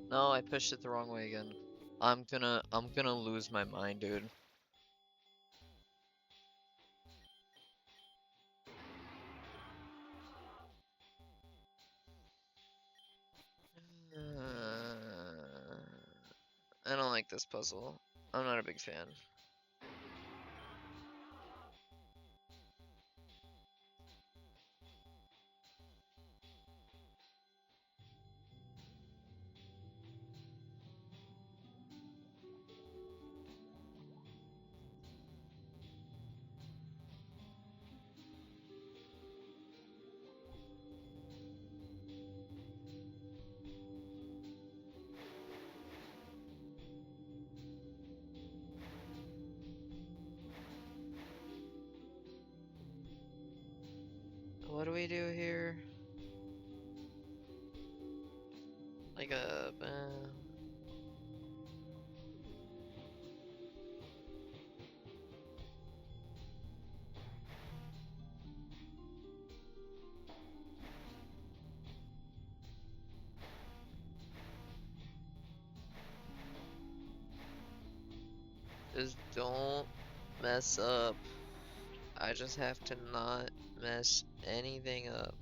No, I pushed it the wrong way again. I'm gonna lose my mind, dude. I don't like this puzzle. I'm not a big fan. What do we do here? Like a... Just don't mess up. I just have to not mess anything up.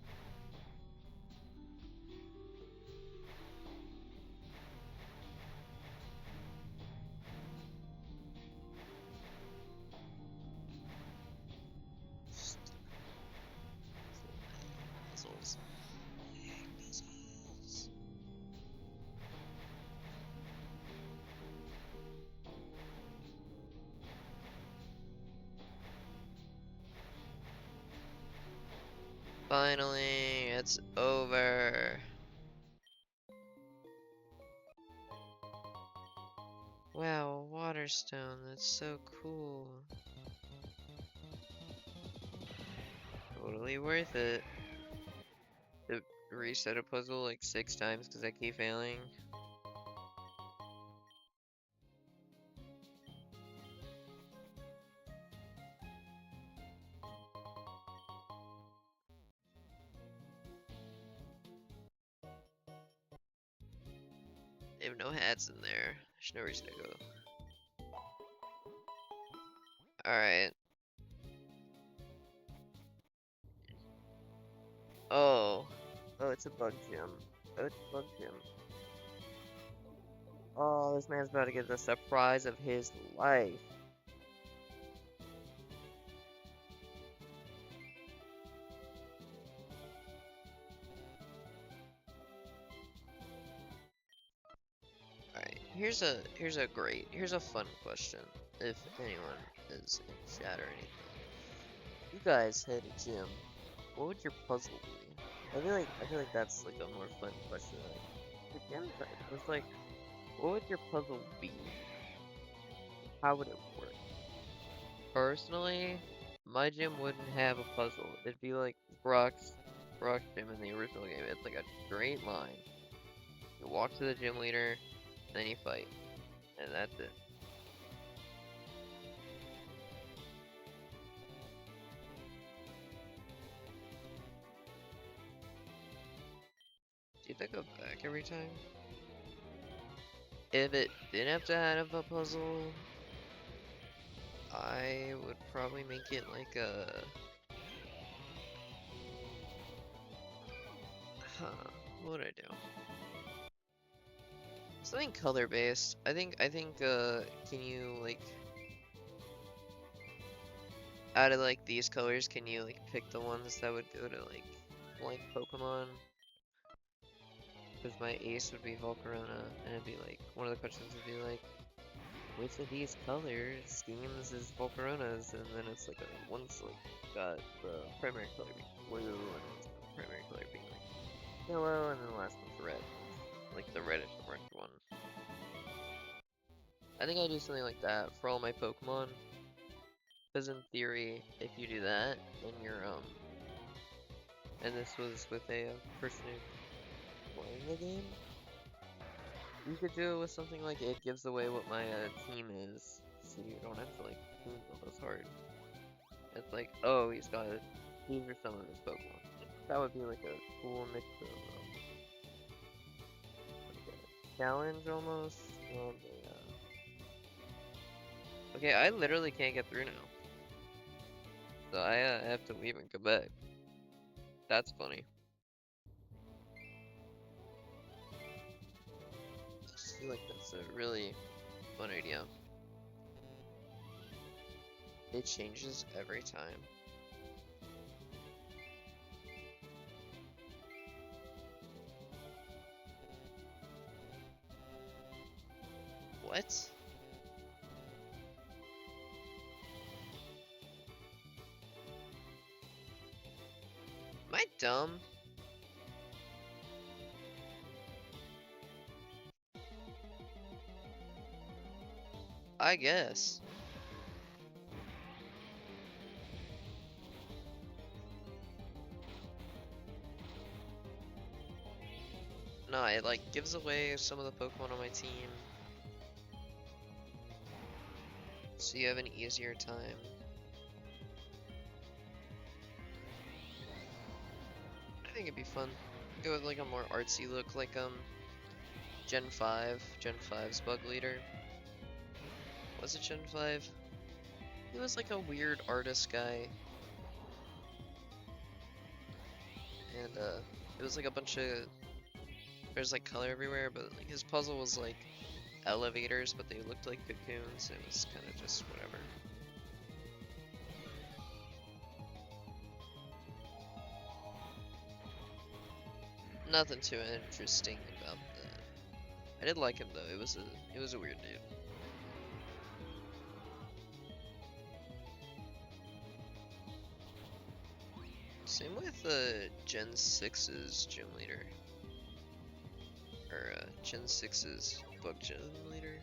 Puzzles. Puzzles. Finally, it's over. Wow, Waterstone, that's so cool. totally worth it to reset a puzzle like 6 times because I keep failing. They have no hats in there. There's no reason to go. Alright. Oh. Oh, it's a bug gym. Oh, it's a bug gym. Oh, this man's about to get the surprise of his life. Alright, here's a fun question. If anyone is in chat or anything. If you guys had a gym, what would your puzzle be? I feel like that's like a more fun question. Like, it's like, what would your puzzle be? How would it work? Personally, my gym wouldn't have a puzzle. It'd be like Brock's gym in the original game. It's like a straight line. You walk to the gym leader, then you fight, and that's it. Do you think go back every time? If it didn't have to have a puzzle, I would probably make it like a... Huh, what would I do? Something color based. I think, can you like... Out of like these colors, can you like pick the ones that would go to like blank Pokemon? Because my ace would be Volcarona, and it'd be like, one of the questions would be like, which of these color schemes is Volcarona's? And then it's like one's like got the primary color being blue, and the primary color being like yellow, and then the last one's red, like the reddish orange one. I think I'd do something like that for all my Pokemon. Because in theory, if you do that, then you're and this was with a person who's playing the game. You could do it with something like it gives away what my team is, so you don't have to like team build as hard. It's like, oh, these are some of his Pokemon. That would be like a cool mix of like a challenge almost, and okay, I literally can't get through now, so I have to leave and come back. That's funny. I just feel like that's a really fun idea. It changes every time. What? Am I dumb? I guess. No, it like gives away some of the Pokemon on my team, so you have an easier time. I think it'd be fun. Go with like a more artsy look, like Gen 5's bug leader. Was it Gen 5? He was like a weird artist guy. And it was like a bunch of, there's like color everywhere, but like his puzzle was like elevators, but they looked like cocoons. It was kind of just whatever. Nothing too interesting about that. I did like him though. It was a weird dude. Same with Gen 6's gym leader. Or Gen 6's bug gym leader.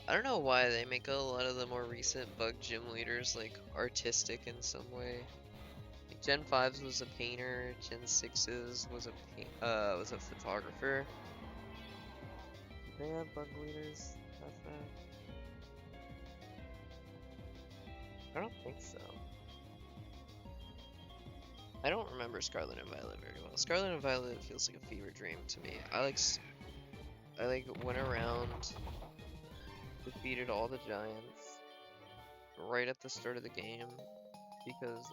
I don't know why they make a lot of the more recent bug gym leaders like artistic in some way. Like Gen 5's was a painter, Gen 6's was a photographer. They have bug leaders. That's that. I don't think so. I don't remember Scarlet and Violet very well. Scarlet and Violet feels like a fever dream to me. I went around, defeated all the giants right at the start of the game because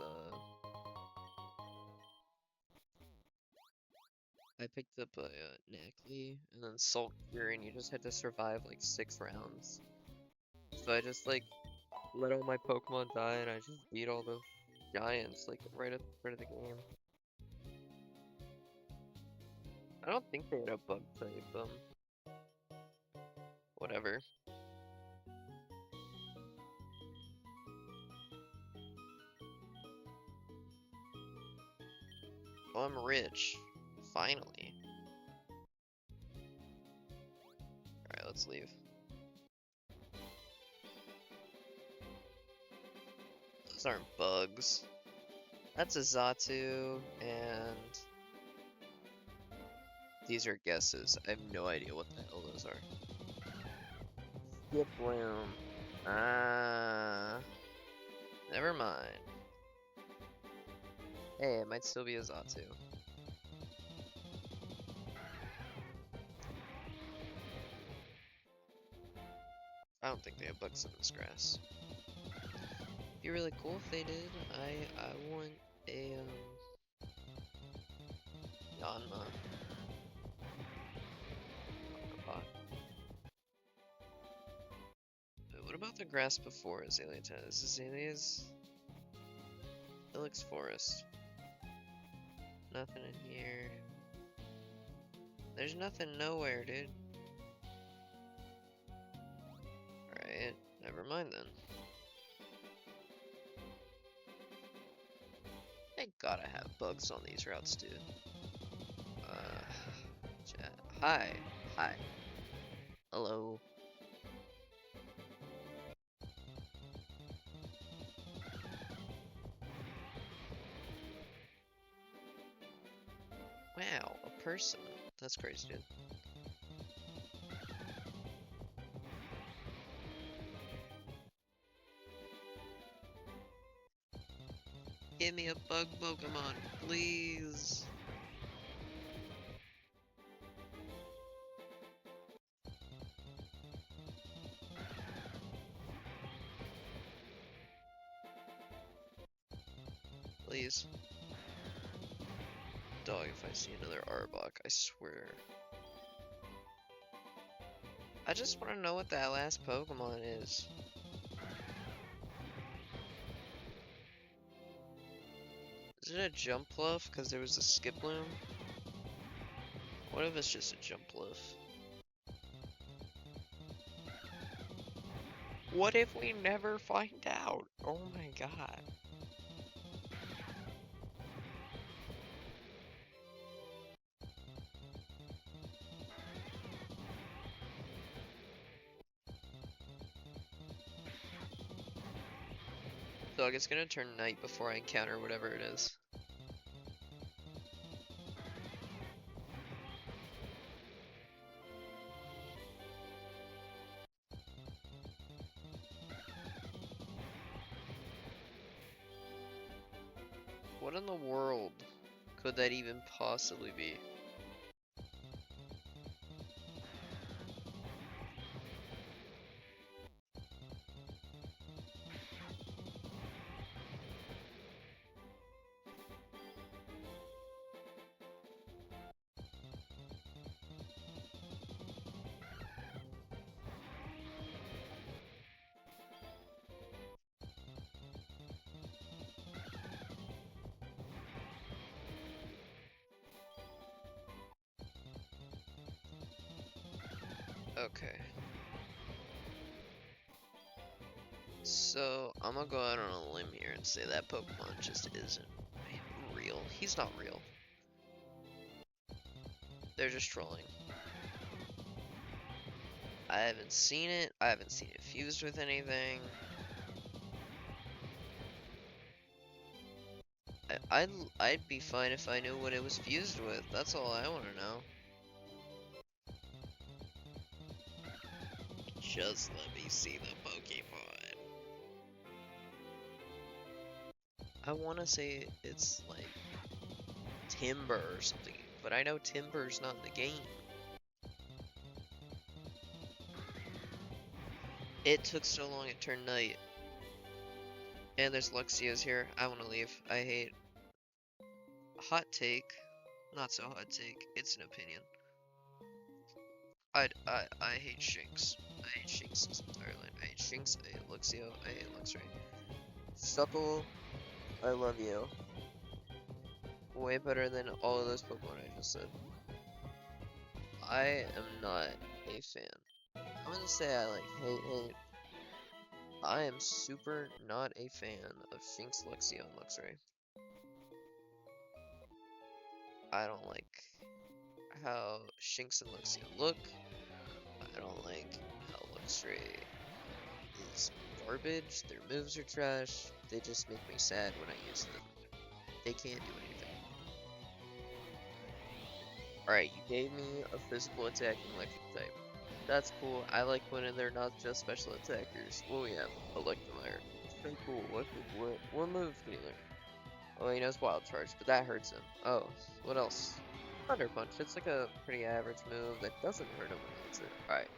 I picked up a Nacli and then Salt Fury, and you just had to survive like 6 rounds. So I just like let all my Pokemon die and I just beat all the giants like right at the start of the game. I don't think they had a bug type, whatever. Oh, I'm rich. Finally. Alright, let's leave. Those aren't bugs. That's a Xatu, and these are guesses. I have no idea what the hell those are. Skip Bloom. Ah. Never mind. Hey, it might still be a Xatu. I don't think they have bugs in this grass. It'd be really cool if they did. I want a Yanma. What about the grass before Azalea Town? Is Azalea's? It looks forest. Nothing in here. There's nothing nowhere, dude. Alright, never mind then. I gotta have bugs on these routes, dude. Chat. Hi. Hi. Hello. Wow, a person. That's crazy, dude. Give me a bug Pokemon, please. Please. Dog, if I see another Arbok, I swear. I just want to know what that last Pokemon is. Is it a Jumpluff? Because there was a Skiploom? What if it's just a Jumpluff? What if we never find out? Oh my god. Dog, it's gonna turn night before I encounter whatever it is. What in the world could that even possibly be? Okay. So, I'm gonna go out on a limb here and say that Pokemon just isn't real. He's not real. They're just trolling. I haven't seen it. I haven't seen it fused with anything. I'd be fine if I knew what it was fused with. That's all I want to know. Just let me see the Pokemon. I want to say it's like Timber or something, but I know Timber's not in the game. It took so long it turned night. And there's Luxia's here. I want to leave. I hate. Hot take. Not so hot take. It's an opinion. I hate Shinx. I hate Shinx entirely. I hate Shinx. I hate Luxio. I hate Luxray. Shuckle. I love you. Way better than all of those Pokemon I just said. I am not a fan. I'm gonna say I like hate. I am super not a fan of Shinx, Luxio, and Luxray. I don't like how Shinx and Luxio look. I don't like how Luxray is garbage. Their moves are trash. They just make me sad when I use them. They can't do anything. Alright, you gave me a physical attacking electric type. That's cool. I like when they're not just special attackers. What we have? Electivire. It's pretty cool. What move can he learn? Oh, he knows Wild Charge, but that hurts him. Oh, what else? Thunder Punch. It's like a pretty average move that doesn't hurt him when he hits it. Alright.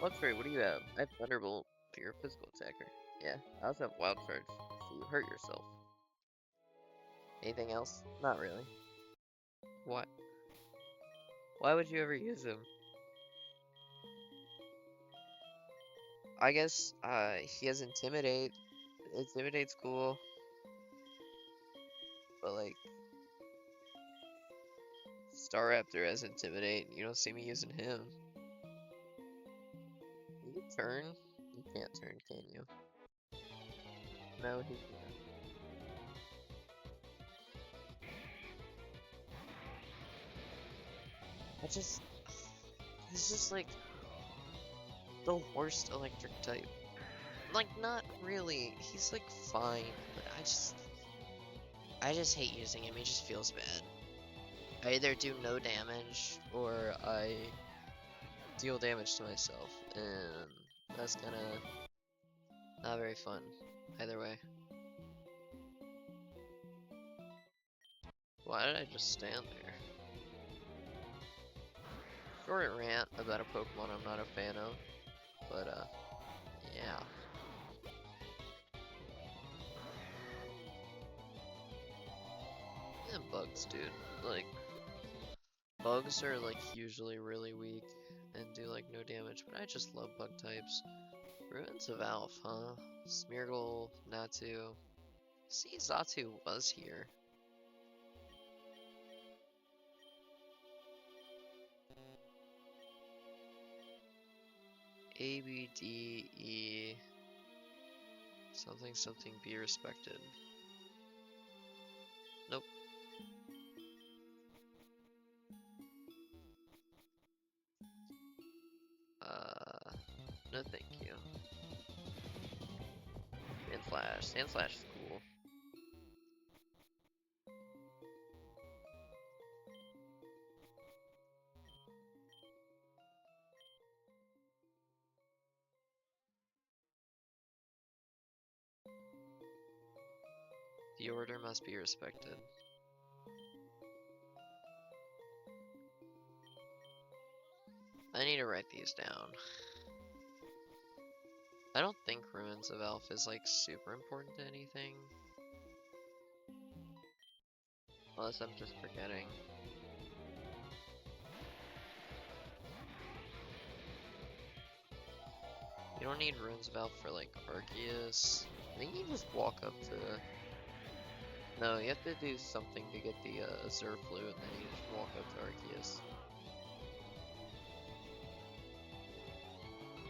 Luxray, what do you have? I have Thunderbolt for your physical attacker. Yeah, I also have Wild Charge, so you hurt yourself. Anything else? Not really. What? Why would you ever use him? I guess, he has Intimidate. Intimidate's cool. But, like, Staraptor has Intimidate. You don't see me using him. Can you turn? You can't turn, can you? No, he can't. He's just like the worst electric type. Like, not really. He's like fine, but I just hate using him. He just feels bad. I either do no damage or I deal damage to myself, and that's kind of not very fun. Either way. Why did I just stand there? Short rant about a Pokemon I'm not a fan of, but yeah. And bugs, dude. Like, bugs are like usually really weak and do like no damage, but I just love bug types. Ruins of Alph, huh? Smeargle, Natu. See, Xatu was here. A, B, D, E. Something, something, be respected. Nope. No thank you. Sandslash. Sandslash is cool. The order must be respected. I need to write these down. I don't think Ruins of Alph is like super important to anything. Unless I'm just forgetting. You don't need Ruins of Alph for like Arceus. I think you just walk up to... No, you have to do something to get the Zerflu, and then you just walk up to Arceus.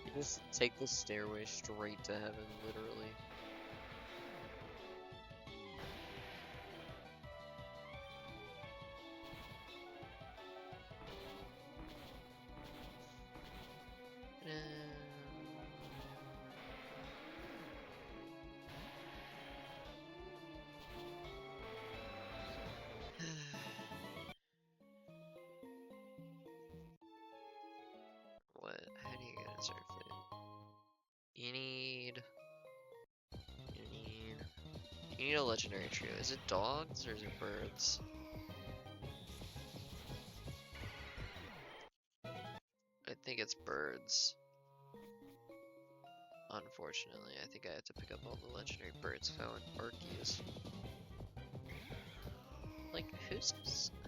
You just take the stairway straight to heaven, literally. You need you need a legendary trio. Is it dogs or is it birds? I think it's birds. Unfortunately, I think I have to pick up all the legendary birds if I want Arceus. Like,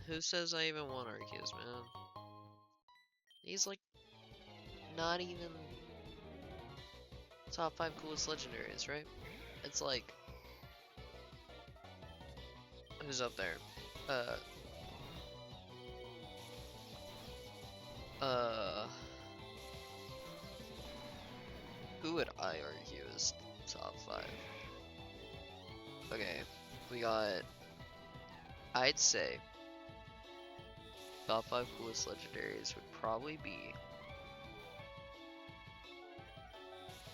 who says I even want Arceus, man? He's like not even top 5 coolest legendaries, right? It's like, who's up there? Uh, uh, who would I argue is top 5? Okay, we got, I'd say, top 5 coolest legendaries would probably be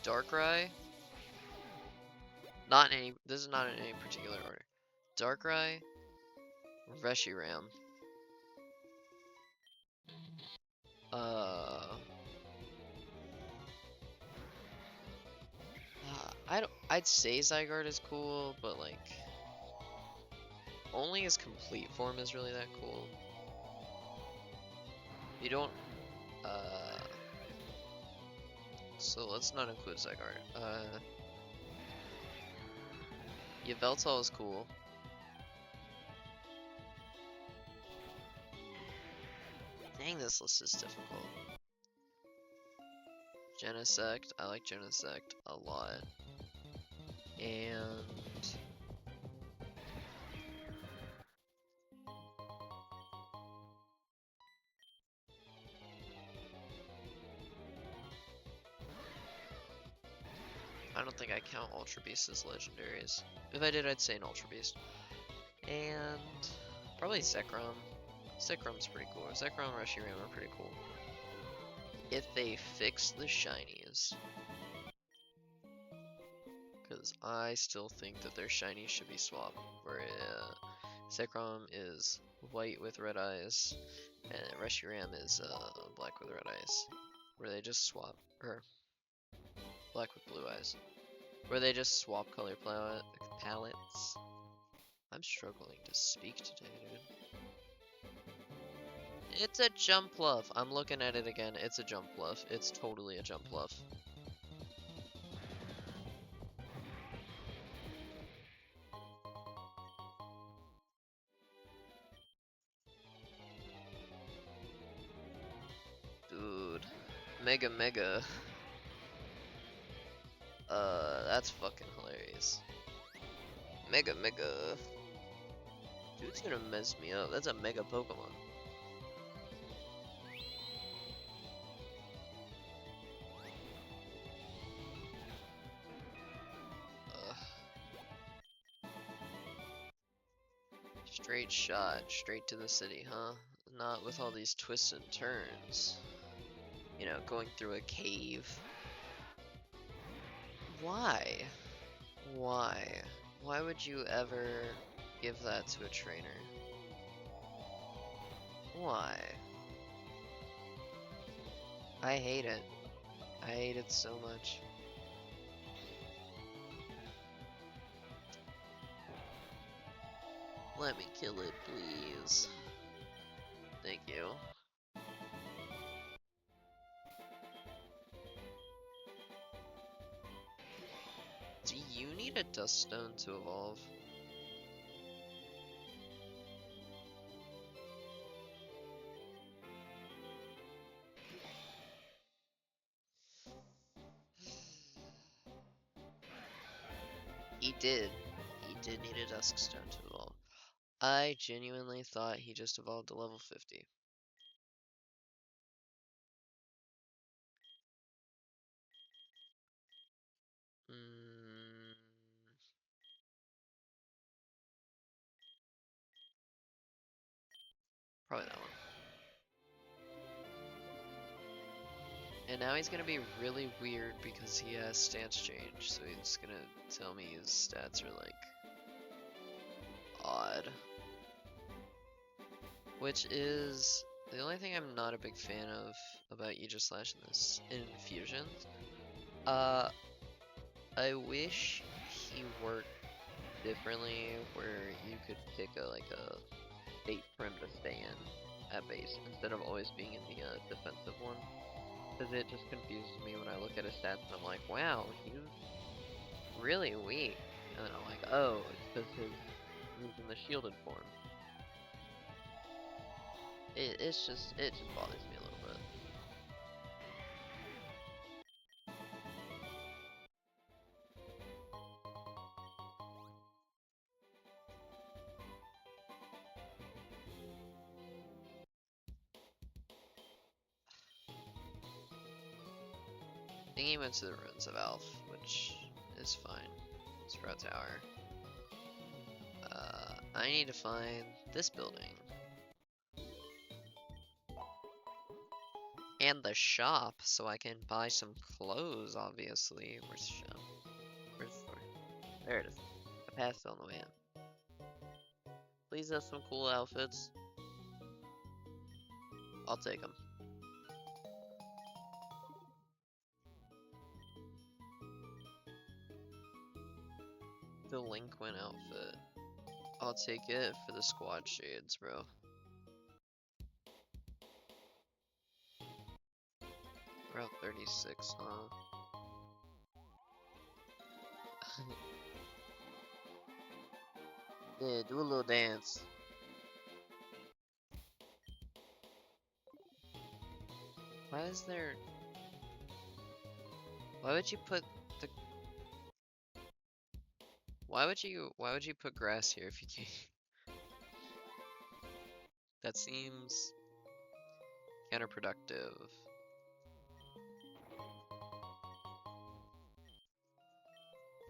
Darkrai. Not in any, this is not in any particular order. Darkrai, Reshiram, I'd say Zygarde is cool, but like, only his complete form is really that cool. You don't, so let's not include Zygarde. Yveltal is cool. Dang, this list is difficult. Genesect, I like Genesect a lot. And I don't think I count Ultra Beast as legendaries. If I did, I'd say an Ultra Beast. And probably Zekrom. Zekrom's pretty cool. Zekrom and Reshiram are pretty cool. If they fix the shinies. Because I still think that their shinies should be swapped. Where Zekrom is white with red eyes, and Reshiram is black with red eyes. Where they just swap, or black with blue eyes. Where they just swap color palettes. I'm struggling to speak today, dude. It's a Jumpluff. I'm looking at it again. It's a Jumpluff. It's totally a Jumpluff. Dude. Mega. That's fucking hilarious. Mega. Dude's gonna mess me up. That's a Mega Pokemon. Straight shot, straight to the city, huh? Not with all these twists and turns. You know, going through a cave. Why? Why? Why would you ever give that to a trainer? Why? I hate it. I hate it so much. Let me kill it, please. Thank you. Do you need a Dust Stone to evolve? He did. He did need a Dusk Stone to evolve. I genuinely thought he just evolved to level 50. Probably that one. And now he's gonna be really weird because he has stance change, so he's gonna tell me his stats are like odd. Which is the only thing I'm not a big fan of about Aegislash in this infusions. I wish he worked differently where you could pick like a state for him to stay in at base instead of always being in the defensive one. Because it just confuses me when I look at his stats and I'm like, wow, he's really weak. And then I'm like, oh, it's because he's in the shielded form. It just bothers me a little bit. I think he went to the Ruins of Alph, which is fine. It's Sprout Tower. I need to find this building. And the shop, so I can buy some clothes, obviously. Where's the shop? Where's the store? There it is. I passed it on the way in. Please have some cool outfits. I'll take them. Delinquent outfit. I'll take it for the squad shades, bro. Route 36, huh? Yeah, do a little dance. Why is there... Why would you put the... Why would you put grass here if you can't... That seems counterproductive.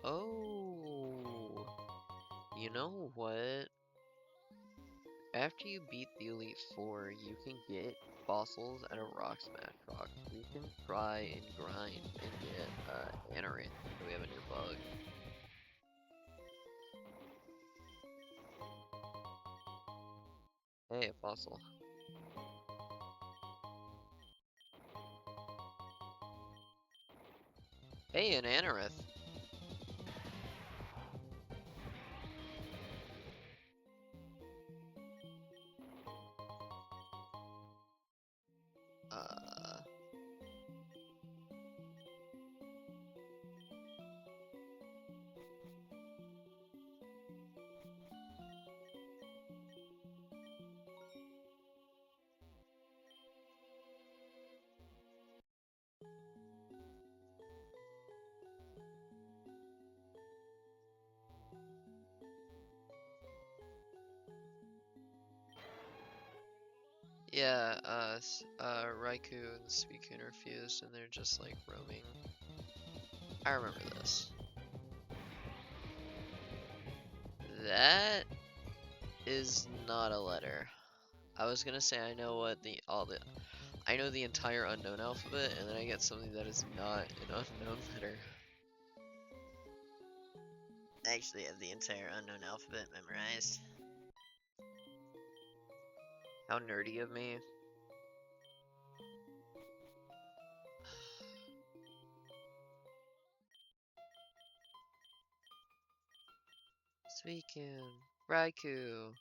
Oh, you know what? After you beat the Elite Four, you can get fossils at a Rock Smash Rock. You can try and grind and get Amaranth. We have a new bug. Hey, a fossil. Hey, an Anorith. Yeah, Raikou and Suicune are fused and they're just like roaming. I remember this. That is not a letter. I was gonna say I know what I know the entire unknown alphabet, and then I get something that is not an unknown letter. I actually have the entire unknown alphabet memorized. How nerdy of me. Suicune, Raikou.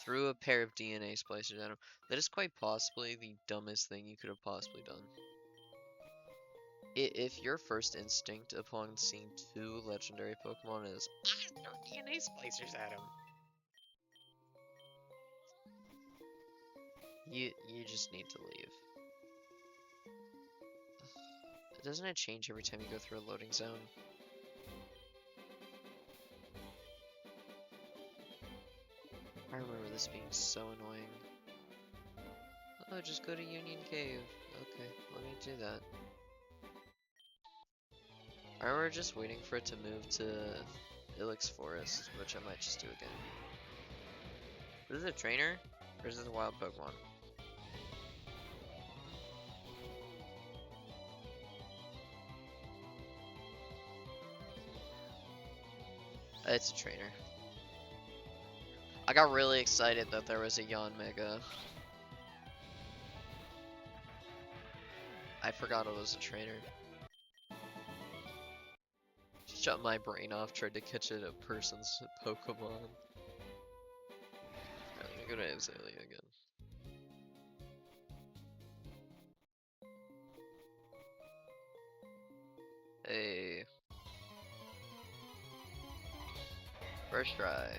Threw a pair of DNA splicers at him. That is quite possibly the dumbest thing you could have possibly done. If your first instinct upon seeing two legendary Pokemon is, I throw DNA splicers at him. You just need to leave. Doesn't it change every time you go through a loading zone? I remember this being so annoying. Oh, just go to Union Cave. Okay, let me do that. I remember just waiting for it to move to Ilex Forest, which I might just do again. Is this a trainer? Or is this a wild Pokemon? It's a trainer. I got really excited that there was a Yanmega. I forgot it was a trainer. shut my brain off, tried to catch a person's Pokemon. I'm gonna go to Azalea again. Hey. First try.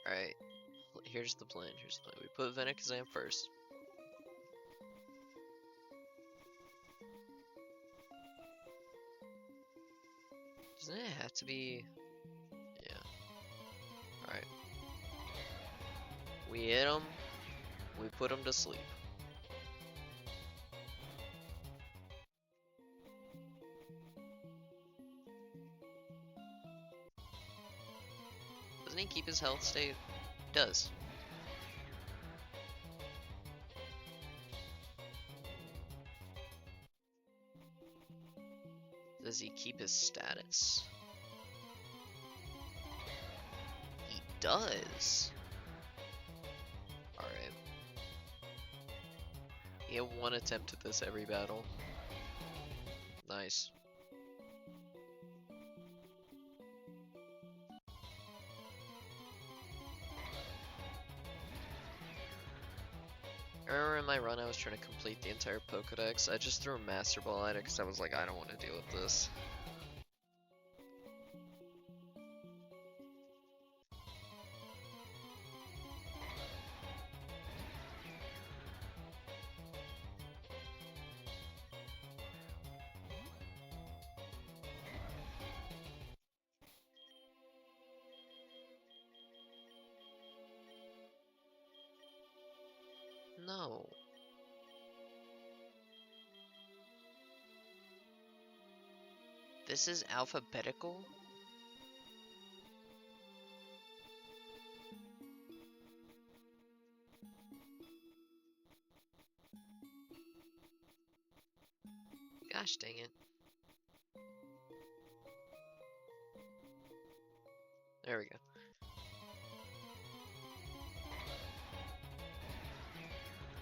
Alright. Here's the plan. Here's the plan. We put Venekazam first. Doesn't it have to be... Yeah. Alright. We hit him. We put him to sleep. Doesn't he keep his health state? He does. Does he keep his status? He does. Alright. He had one attempt at this every battle. Nice. I remember in my run I was trying to complete the entire Pokedex. I just threw a Master Ball at it because I was like, I don't want to deal with this. No. This is alphabetical? Gosh dang it. There we go.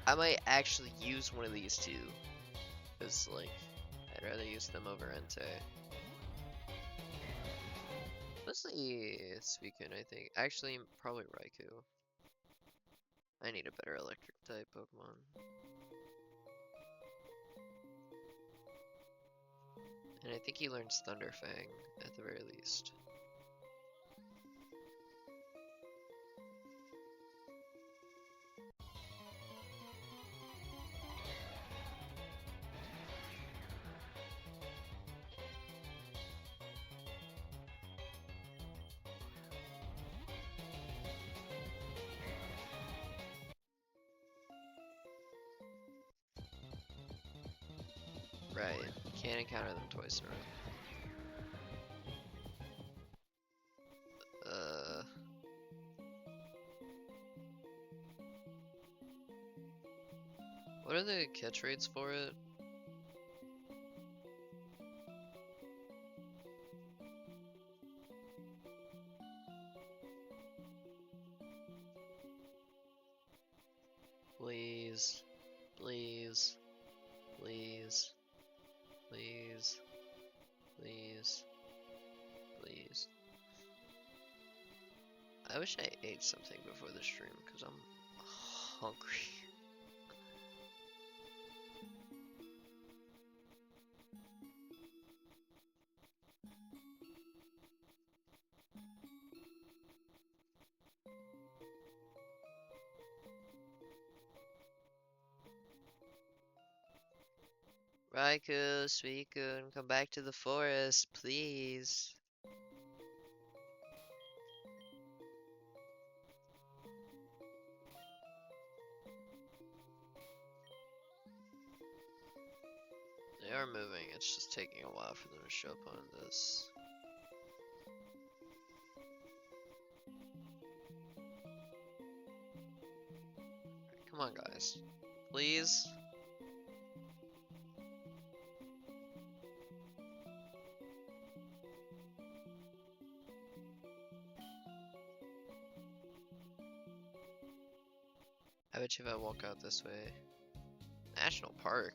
I might actually use one of these two. Because, like, I'd rather use them over Entei. Mostly Suicune, I think. Actually, probably Raikou. I need a better electric type Pokemon. And I think he learns Thunderfang, at the very least. Right, can't encounter them twice in a row. What are the catch rates for it? Please, please, please, please, please, please. I wish I ate something before the stream because I'm hungry. Raikou, Suicune, come back to the forest, please. They are moving, it's just taking a while for them to show up on this. Come on, guys. Please. I bet you if I walk out this way. National Park.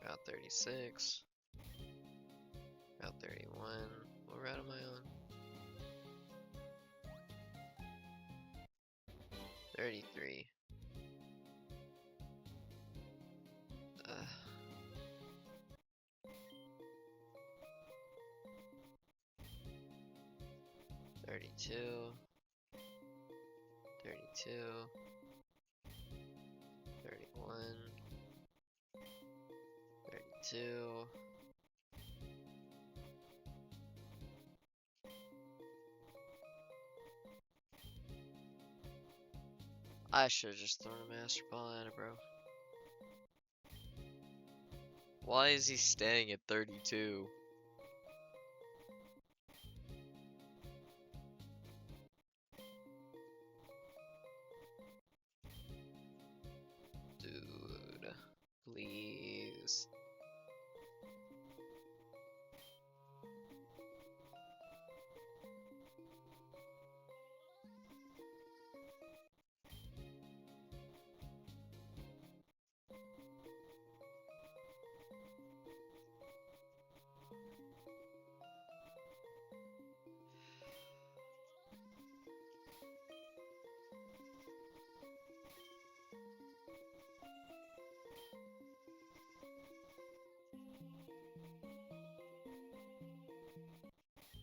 Route 36. Route 31. What route am I on? 33. 32. 32. 31. 32. I should have just thrown a master ball at it, bro. Why is he staying at 32? Dude, please.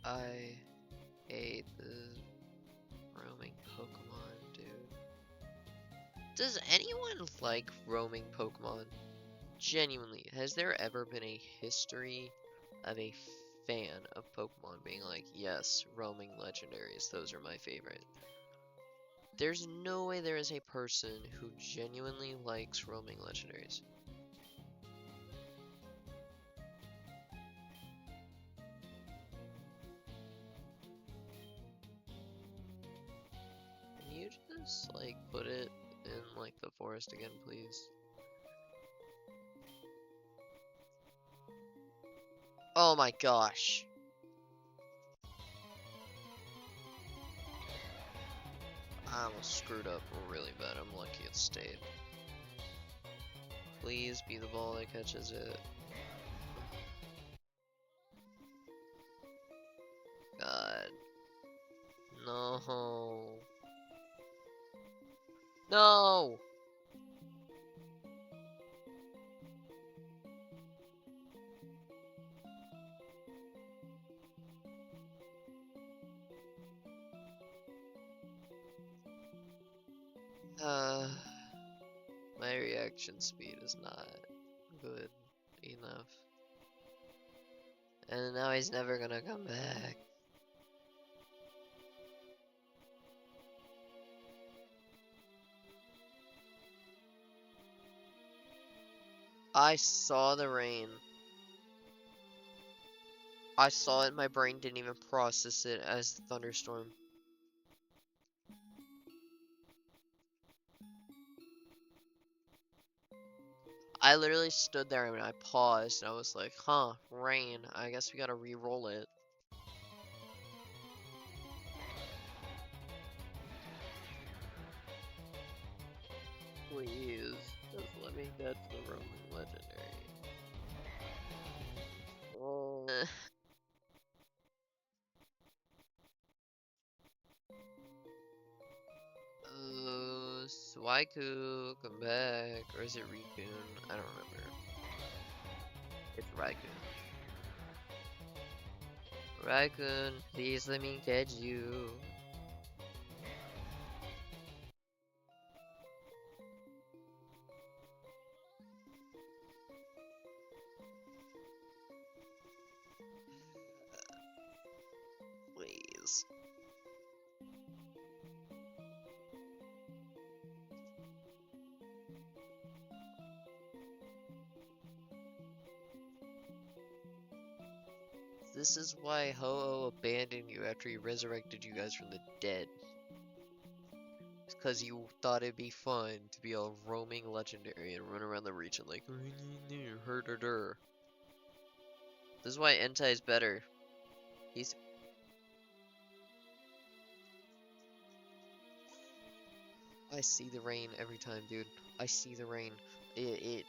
I hate the roaming Pokemon, dude. Does anyone like roaming Pokemon? Genuinely, has there ever been a history of a fan of Pokemon being like, yes, roaming legendaries, those are my favorite? There's no way there is a person who genuinely likes roaming legendaries. Can you just, like, put it in, like, the forest again, please? Oh my gosh. I almost screwed up really bad. I'm lucky it stayed. Please be the ball that catches it. God. No. No! My reaction speed is not good enough. And now he's never gonna come back. I saw the rain. I saw it, my brain didn't even process it as the thunderstorm. I literally stood there and I paused and I was like, huh, rain. I guess we gotta re-roll it. Please, just let me get to the Roman legendary. Oh. Swaiku, come back. Or is it Rikun? I don't remember. It's Raikun. Raikun, please let me catch you. Please. This is why Ho-Oh abandoned you after he resurrected you guys from the dead. It's because you thought it'd be fun to be a roaming legendary and run around the region like her. This is why Entei is better. He's I see the rain every time, dude. I see the rain. It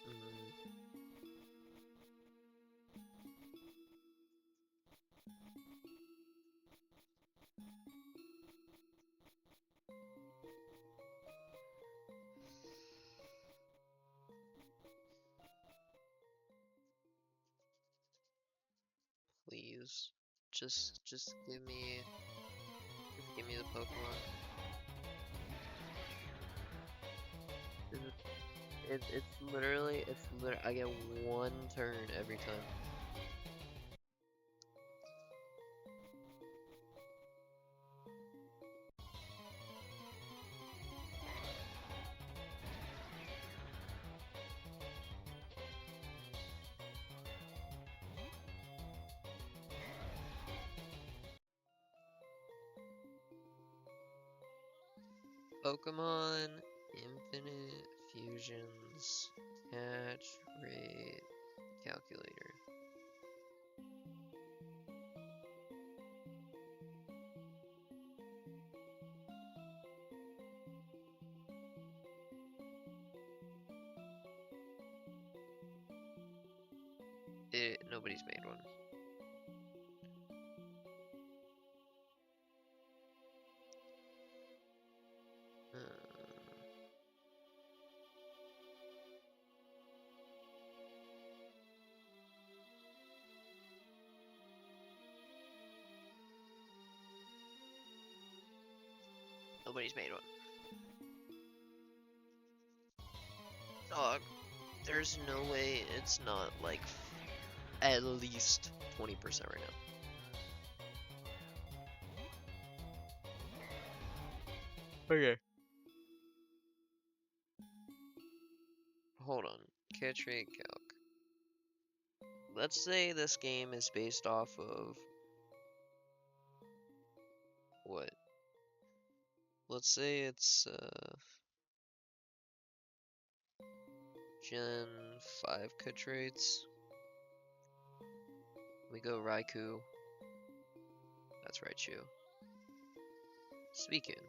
please. Just give me the Pokemon. It's literally, I get one turn every time. Pokemon Infinite Fusions Catch Rate Calculator. Nobody's made one. Nobody's made one. Dog, there's no way it's not like at least 20% right now. Okay. Hold on. Catch rate calc. Let's say this game is based off of what? Let's say it's Gen 5 catch rates. We go Raikou. That's Raichu. Speaking.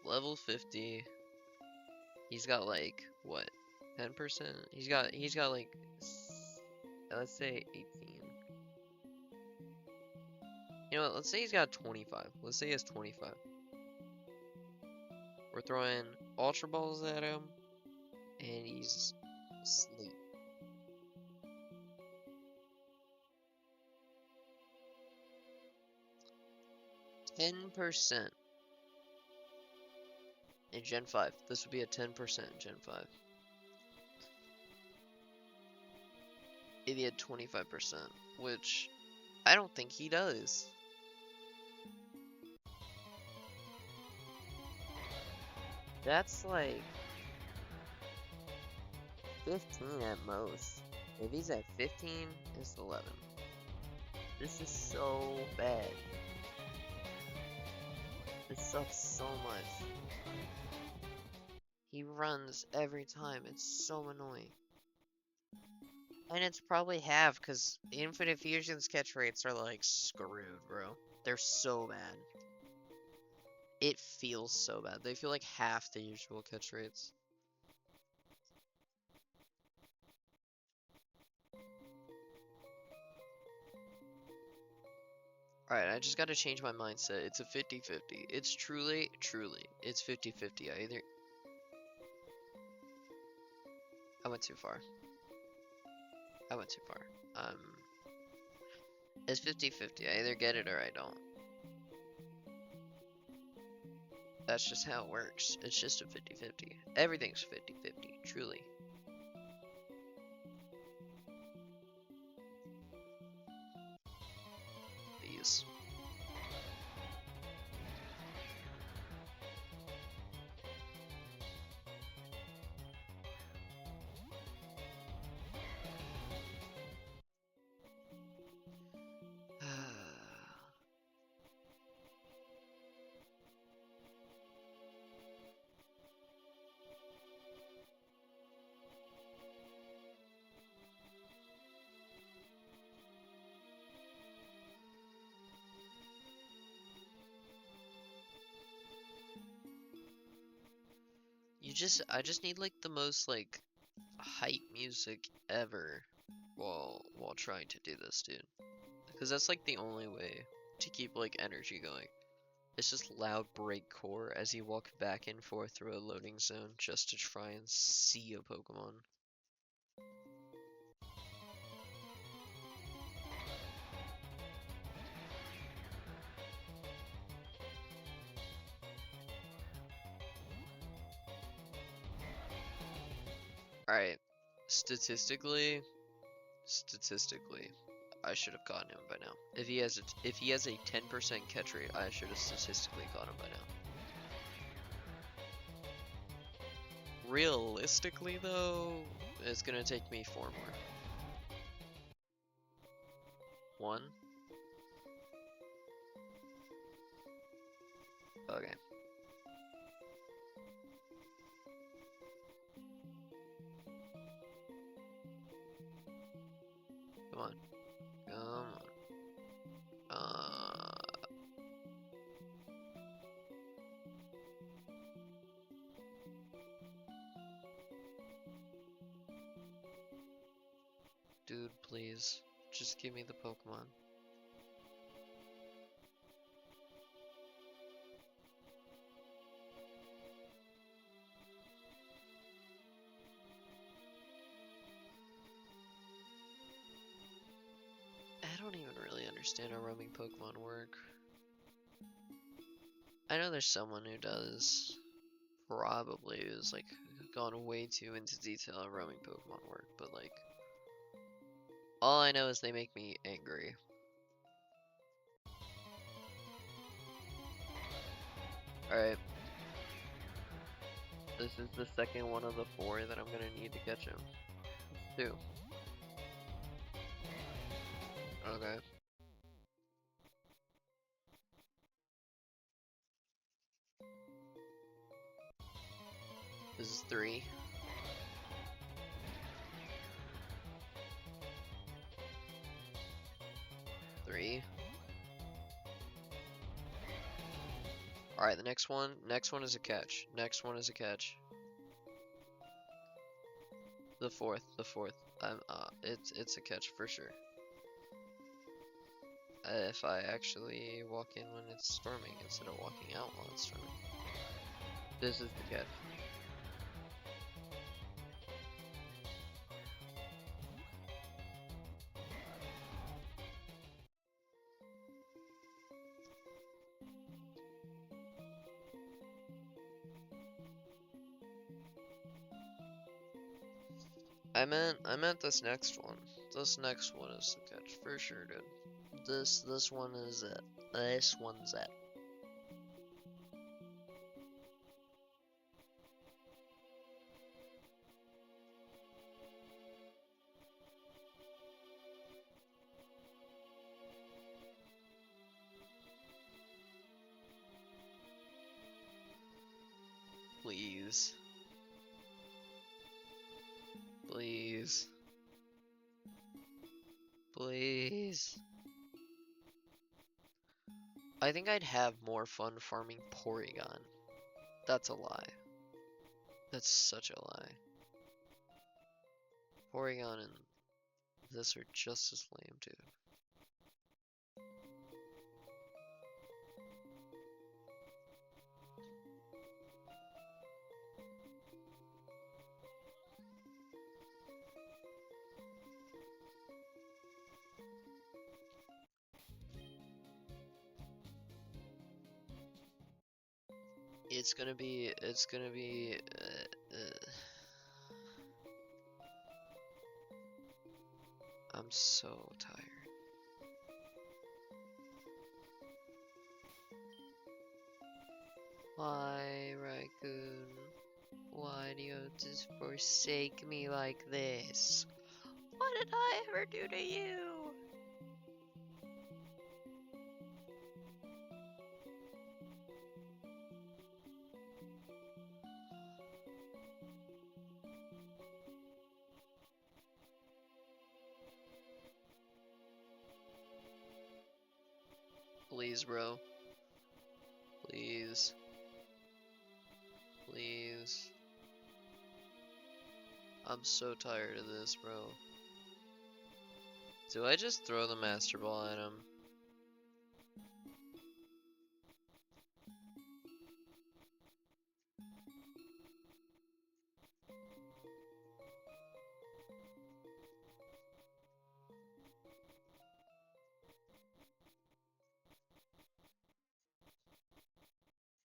Level 50. He's got like what? 10%? He's got like let's say 18. You know what? Let's say he's got 25. Let's say he has 25. We're throwing Ultra Balls at him, and he's asleep. %. In Gen 5. This would be a 10% in Gen 5. If he had 25%, which I don't think he does. That's like 15 at most. If he's at 15, it's 11. This is so bad. This sucks so much. He runs every time. It's so annoying. And it's probably half, because Infinite Fusion's catch rates are like screwed, bro. They're so bad. It feels so bad. They feel like half the usual catch rates. Alright, I just gotta change my mindset. It's a 50-50. It's truly, it's 50-50. I went too far. It's 50-50. I either get it or I don't. That's just how it works. It's just a 50-50. Everything's 50-50, truly. These. I just need like the most like hype music ever while trying to do this, dude. Because that's like the only way to keep like energy going. It's just loud breakcore as you walk back and forth through a loading zone just to try and see a Pokemon. Alright, statistically, I should have caught him by now. If he has a 10% catch rate, I should have statistically caught him by now. Realistically though, it's gonna take me 4 more. 1. Okay. Come on. Come on. Dude, please. Just give me the Pokemon. I don't even really understand how roaming Pokemon work. I know there's someone who does. Probably is like gone way too into detail on roaming Pokemon work, but like all I know is they make me angry. Alright. This is the second one of the 4 that I'm gonna need to catch him. 2. Okay. This is 3. 3. Alright, the next one is a catch. Next one is a catch. The fourth. It's a catch for sure. If I actually walk in when it's storming instead of walking out while it's storming. This is the catch. I meant this next one. This next one is the catch for sure, dude. This one is it. This one's it. Please. Please. Please. I think I'd have more fun farming Porygon. That's a lie. That's such a lie. Porygon and this are just as lame, dude. It's gonna be, I'm so tired. Why, Raccoon? Why do you just forsake me like this? What did I ever do to you? Please, bro. Please. Please. I'm so tired of this, bro. Do I just throw the Master Ball at him?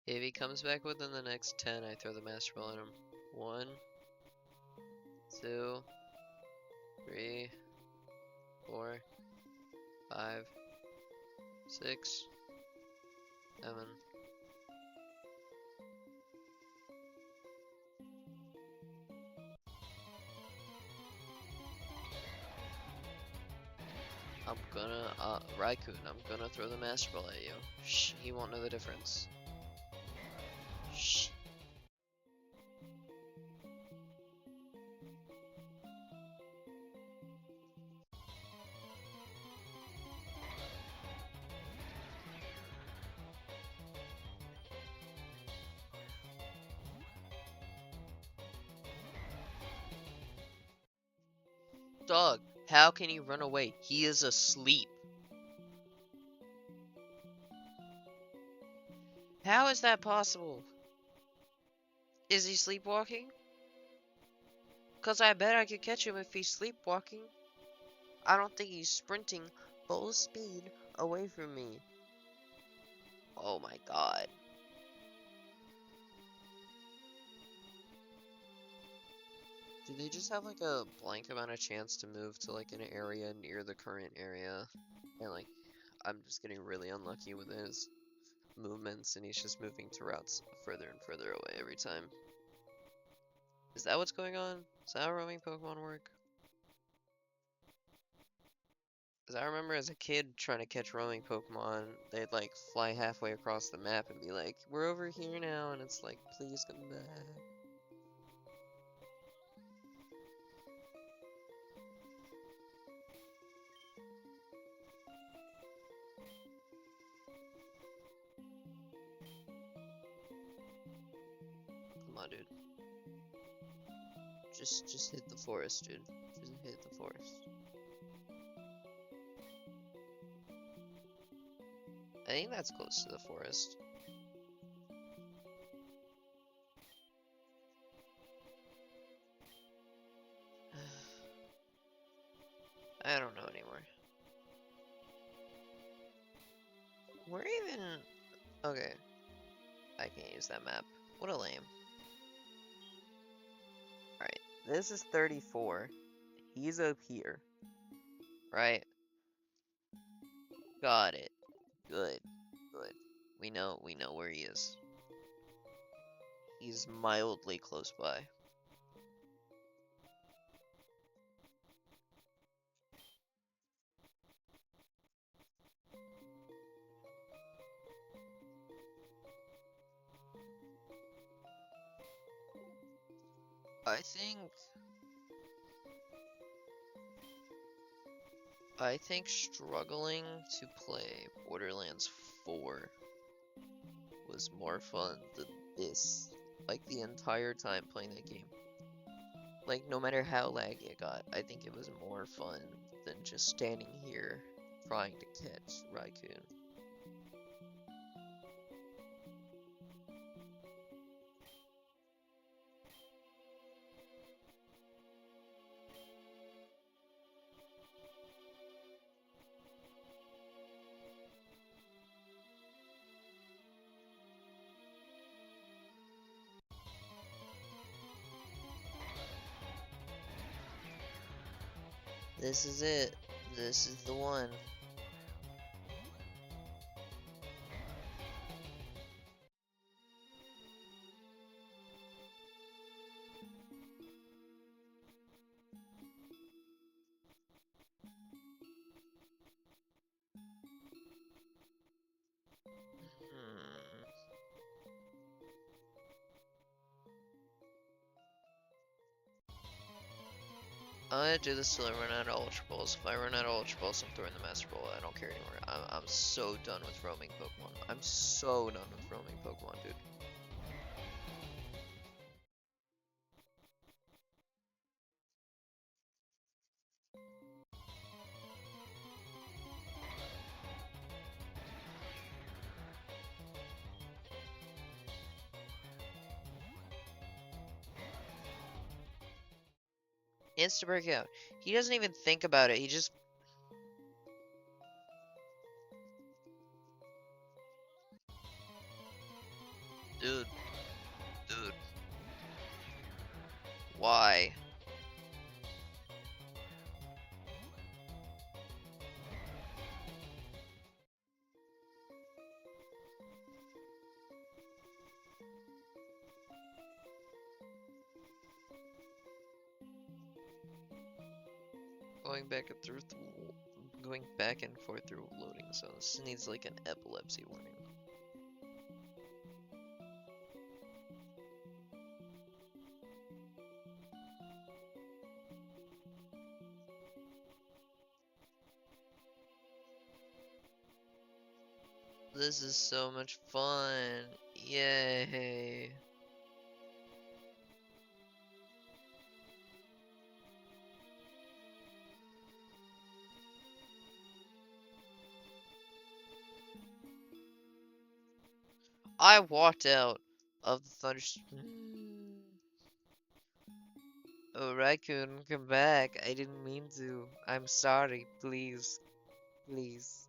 If he comes back within the next 10, I throw the Master Ball at him. 1, 2, 3, 4, 5, 6, 7. I'm gonna, Raikkoon, I'm gonna throw the Master Ball at you. Shh, he won't know the difference. Shh. Dog, how can he run away? He is asleep. How is that possible? Is he sleepwalking? Cause I bet I could catch him if he's sleepwalking. I don't think he's sprinting full speed away from me. Oh my god. Do they just have like a blank amount of chance to move to like an area near the current area? And like, I'm just getting really unlucky with his movements and he's just moving to routes further and further away every time. Is that what's going on? Is that how roaming Pokemon work? Because I remember as a kid trying to catch roaming Pokemon, they'd like fly halfway across the map and be like, we're over here now, and it's like, please come back. Come on, dude. Just hit the forest, dude. Just hit the forest. I think that's close to the forest. I don't know anymore. We're even... Okay. I can't use that map. What a lame. Alright. This is 34. He's up here. Right? Got it. Good. Good. We know where he is. He's mildly close by. I think struggling to play Borderlands 4 was more fun than this. Like the entire time playing that game. Like no matter how laggy it got, I think it was more fun than just standing here trying to catch Raikkoon. This is it. This is the one. I'm gonna do this till I run out of Ultra Balls. If I run out of Ultra Balls, I'm throwing the Master Ball. I don't care anymore. I'm so done with roaming Pokemon. I'm so done with roaming Pokemon, dude. Insta breakout. He doesn't even think about it. He just. Dude. Dude. Why? Going back and forth through loading zones. This needs like an epilepsy warning. This is so much fun. Yay. I walked out of the thunderstorm. Oh, Raccoon, come back. I didn't mean to. I'm sorry. Please. Please.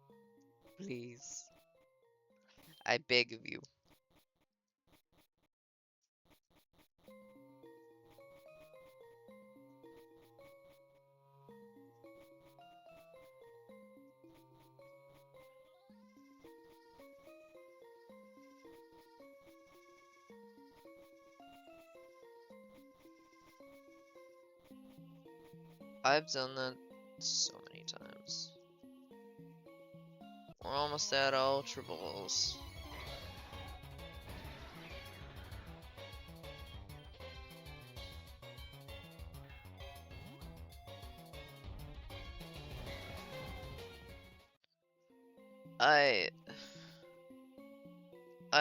Please. I beg of you. I've done that so many times. We're almost at Ultra Balls. I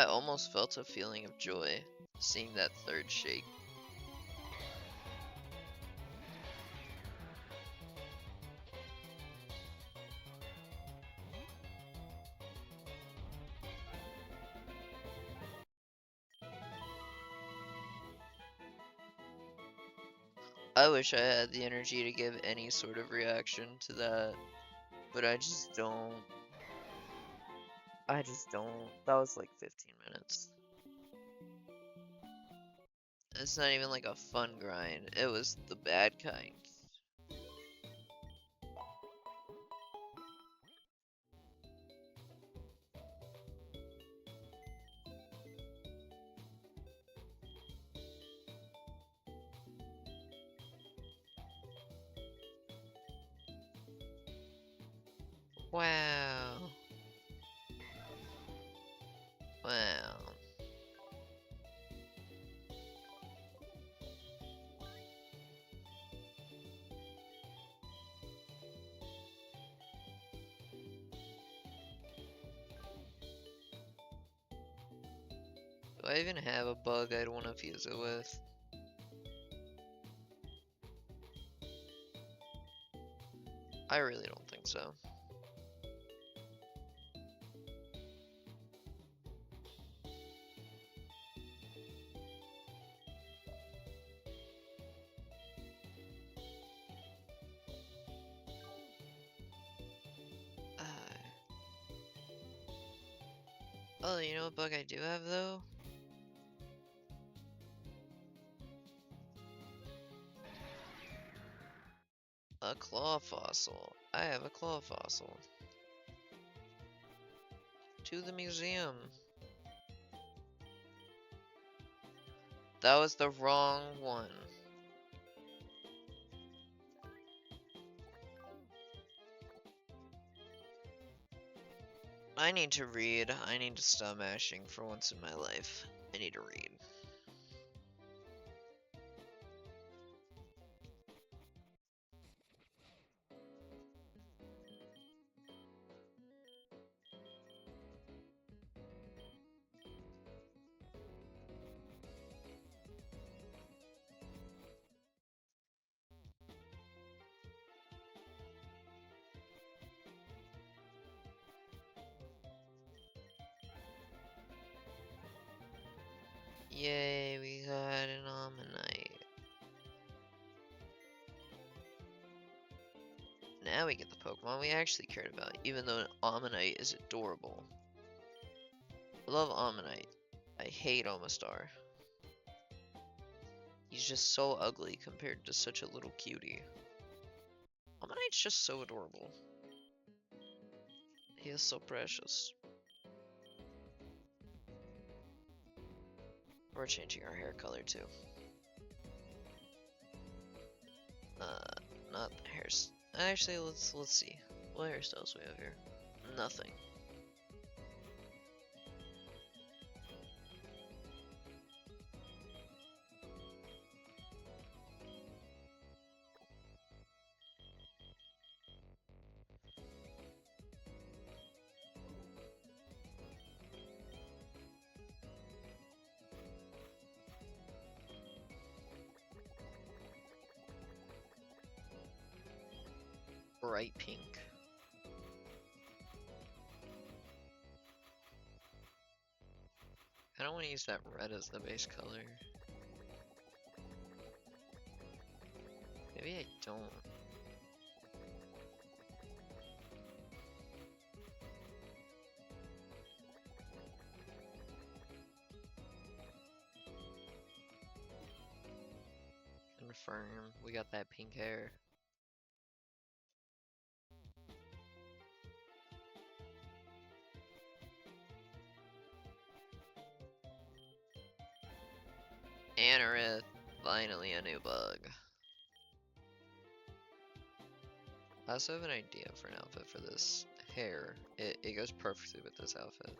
almost felt a feeling of joy seeing that third shake. I wish I had the energy to give any sort of reaction to that, but I just don't. I just don't. That was like 15 minutes. It's not even like a fun grind. It was the bad kind. Wow. Wow. Do I even have a bug I'd want to fuse it with? I really don't think so. Oh, you know what bug I do have though? A claw fossil. I have a claw fossil. To the museum. That was the wrong one. I need to read. I need to stop mashing for once in my life. I need to read. Yay, we got an Ammonite. one we actually cared about, even though Ammonite is adorable. I love Ammonite. I hate Omastar. He's just so ugly compared to such a little cutie. Ammonite's just so adorable. He is so precious. We're changing our hair color too. Not hairs. Actually, let's see. What hairstyles we have here? Nothing. Bright pink. I don't want to use that red as the base color. Maybe I don't. Confirm. We got that pink hair. Anorith. Finally a new bug. I also have an idea for an outfit for this hair. It goes perfectly with this outfit.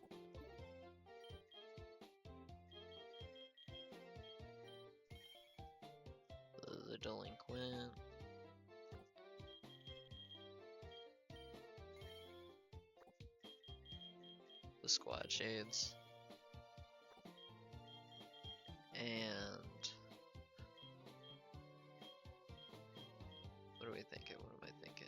The delinquent. The squad shades. And what are we thinking? What am I thinking?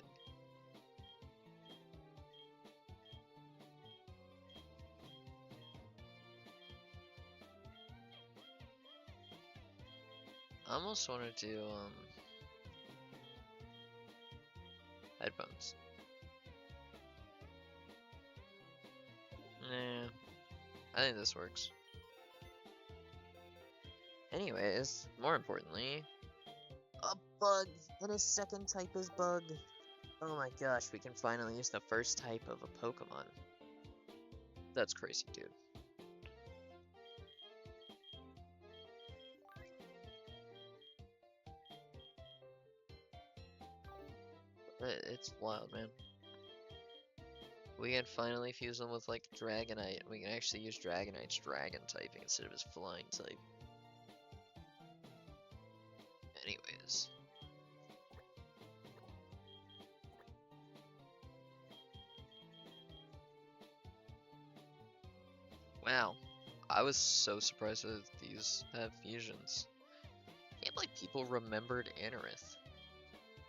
I almost want to do headphones. Nah, I think this works. Anyways, more importantly, a bug, and his second type is bug. Oh my gosh, we can finally use the first type of a Pokemon. That's crazy, dude. It's wild, man. We can finally fuse them with like Dragonite. We can actually use Dragonite's dragon typing instead of his flying type. Anyways. Wow. I was so surprised that these have fusions. I can't believe people remembered Anorith.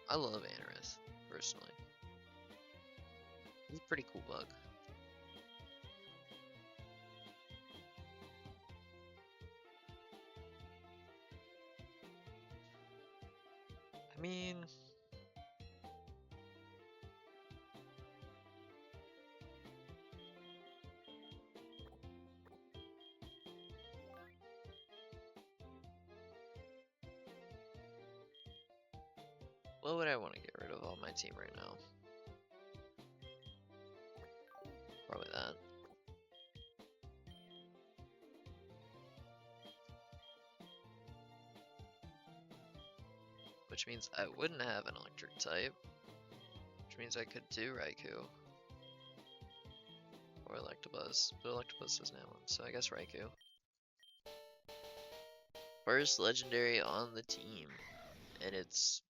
I love Anorith, personally. He's a pretty cool bug. I mean... what would I want to get rid of on my team right now? Probably that. Which means I wouldn't have an electric type. Which means I could do Raikou. Or Electabuzz. But Electabuzz doesn't have one, so I guess Raikou. First legendary on the team. And it's...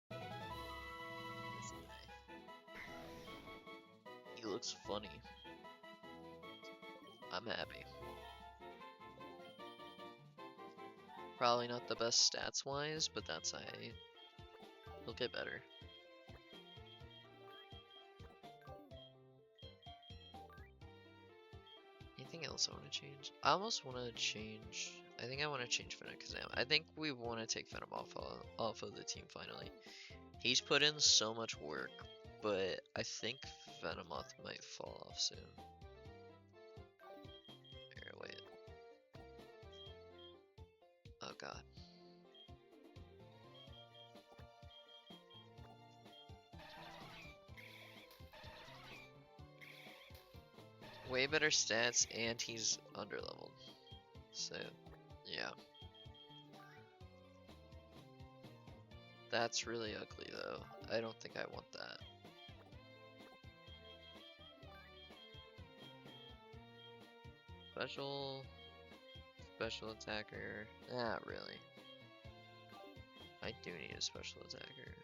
he looks funny. I'm happy. Probably not the best stats wise, but that's alright. He'll get better. Anything else I want to change? I almost want to change... I think I want to change Fenakazam. I think we want to take Venom off of the team finally. He's put in so much work, but I think Venomoth might fall off soon. Here, wait. Oh god. Way better stats, and he's underleveled. So, yeah. That's really ugly though. I don't think I want that. Special attacker. Not really. I do need a special attacker.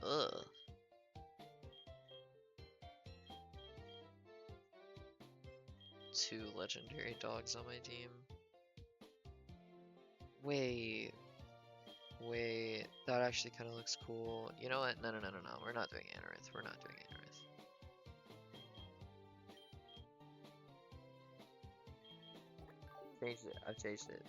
Ugh. Two legendary dogs on my team. Wait. Wait. That actually kind of looks cool. You know what? No. We're not doing Anorith. We're not doing Anorith. Changed it. I've changed it.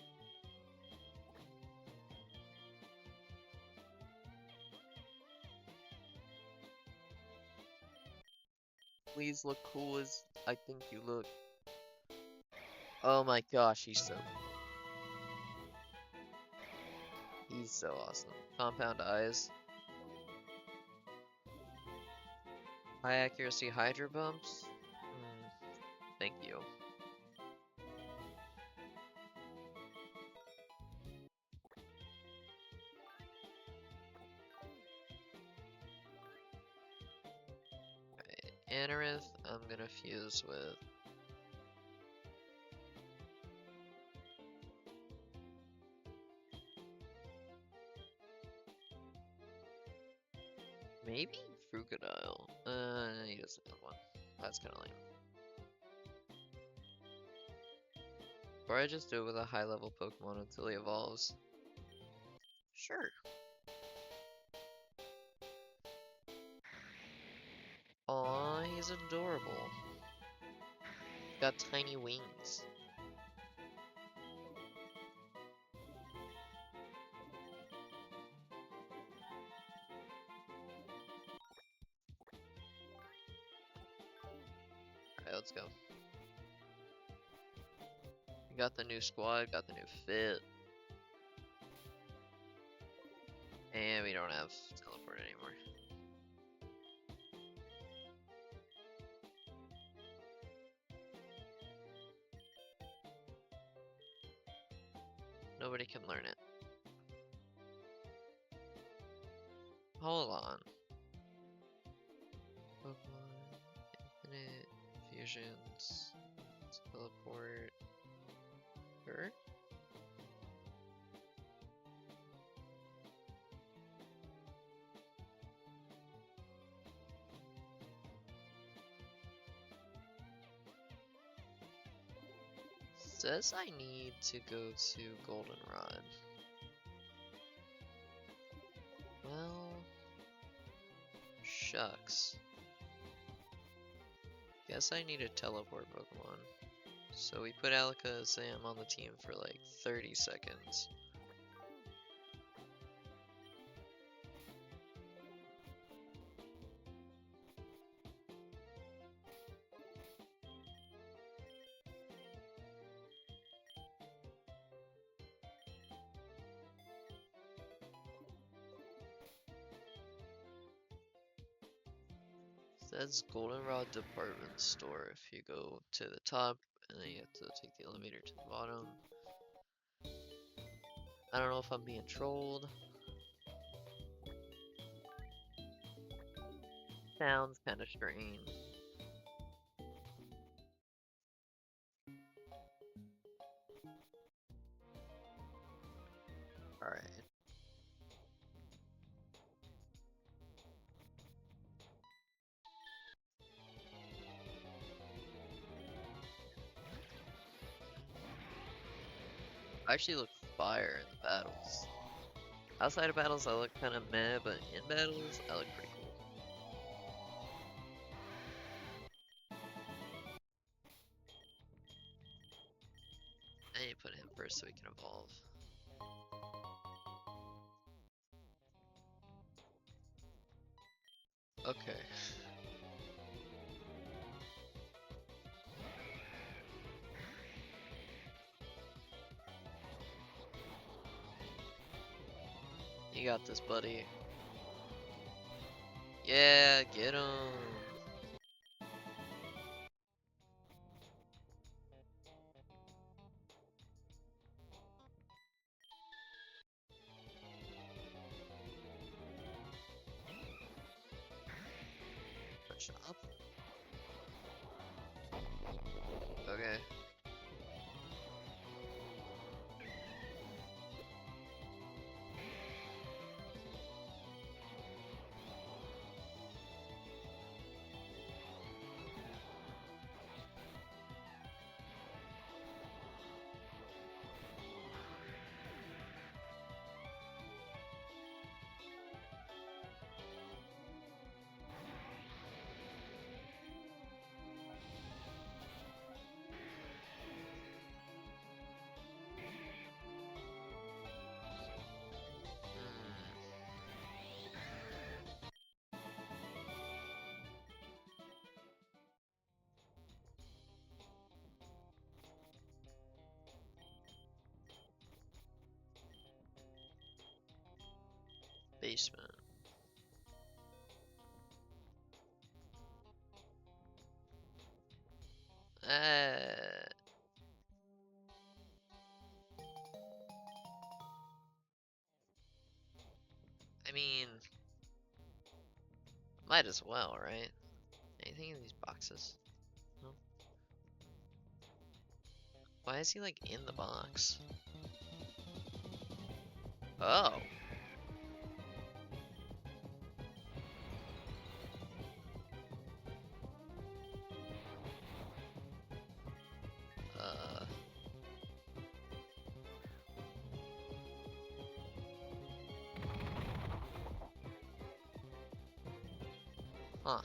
Please look cool as I think you look. Oh my gosh, he's so awesome. Compound eyes. High accuracy Hydra bumps. Thank you. Right, Anorith, I'm gonna fuse with. Maybe Froogadile. He doesn't have one. That's kind of lame. Or I just do it with a high level Pokemon until he evolves. Sure. Aw, he's adorable. Got tiny wings. Alright, let's go. We got the new squad, got the new fit. And we don't have teleport anymore. Nobody can learn it. Hold on. Pokemon, Infinite, Fusions, Teleport. Sure. Says I need to go to Goldenrod. Well, shucks. Guess I need a teleport Pokemon. So we put Alakazam on the team for like 30 seconds. Says Goldenrod department store if you go to the top and then you have to take the elevator to the bottom. I don't know if I'm being trolled. Sounds kind of strange. Alright. I actually look fire in the battles. Outside of battles, I look kind of meh, but in battles, I look pretty cool. I need to put him first so he can evolve. Okay. You got this, buddy. Yeah, get him. Push up. Okay. Basement. I mean, might as well, right? Anything in these boxes? No. Why is he like in the box? Oh. Uh. Huh.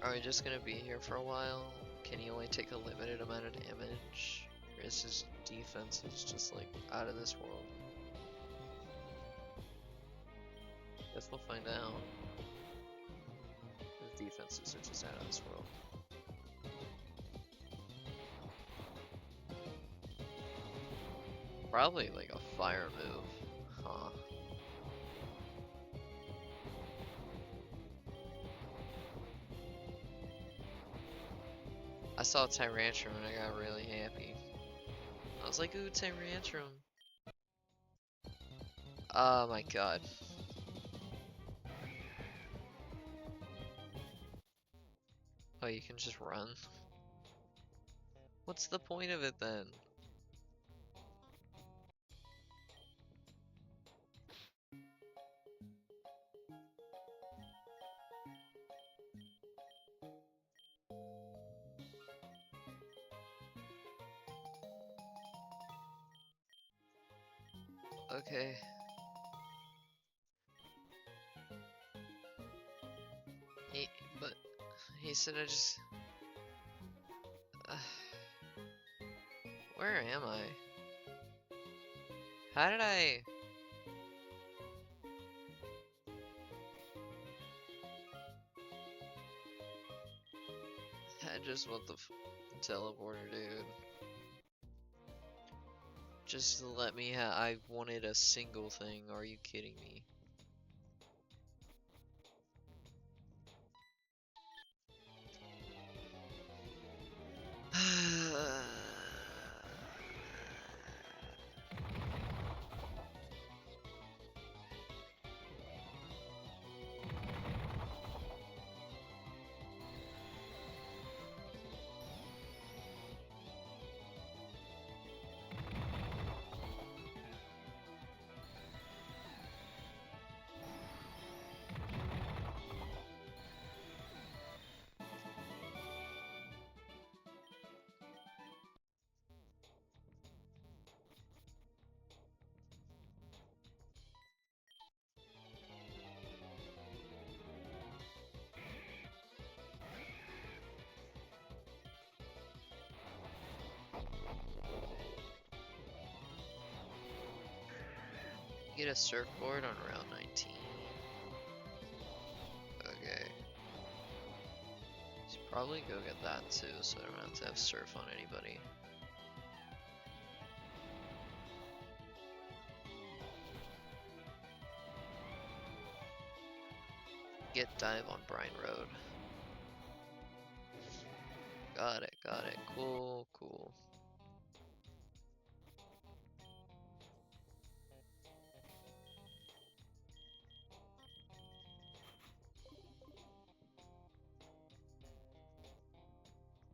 Are we just gonna be here for a while? Can he only take a limited amount of damage? Or is his defense is just like out of this world? Guess we'll find out. His defenses are just out of this world. Probably like a fire move. Huh. I saw Tyrantrum and I got really happy. I was like, ooh, Tyrantrum. Oh my god. Oh, you can just run? What's the point of it then? Okay. But he said I just... where am I? How did I... I just want the teleporter, dude. Just let me have... I wanted a single thing, are you kidding me? get a surfboard on round 19? Okay. Should probably go get that too, so I don't have to have surf on anybody. Get dive on Brine Road. Got it, got it. Cool, cool.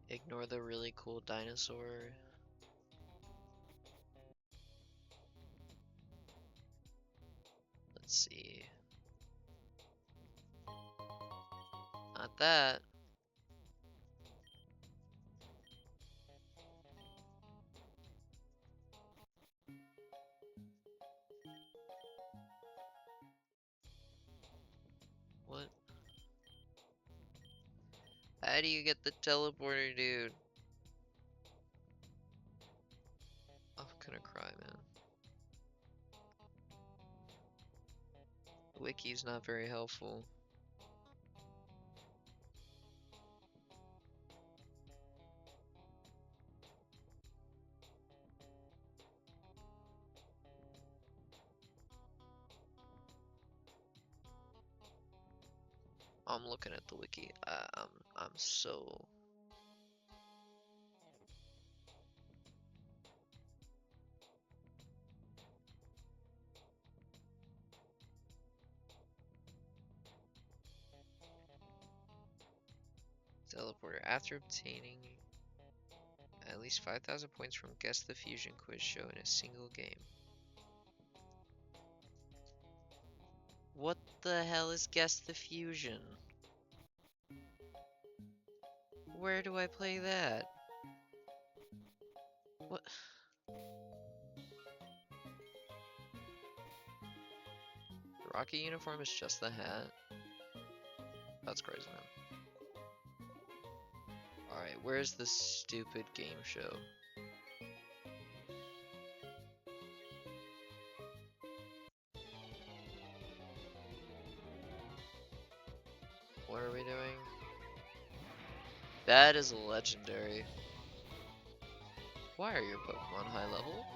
Ignore the really cool dinosaur. Let's see. Not that. What? How do you get the teleporter, dude? I'm gonna cry, man. The wiki's not very helpful. I'm looking at the wiki. I'm so. Teleporter. After obtaining at least 5,000 points from Guess the Fusion quiz show in a single game. What the hell is Guess the Fusion? Where do I play that? What? The Rocket uniform is just the hat? That's crazy, man. Alright, where's this stupid game show? What are we doing? That is legendary. Why are your Pokemon high level?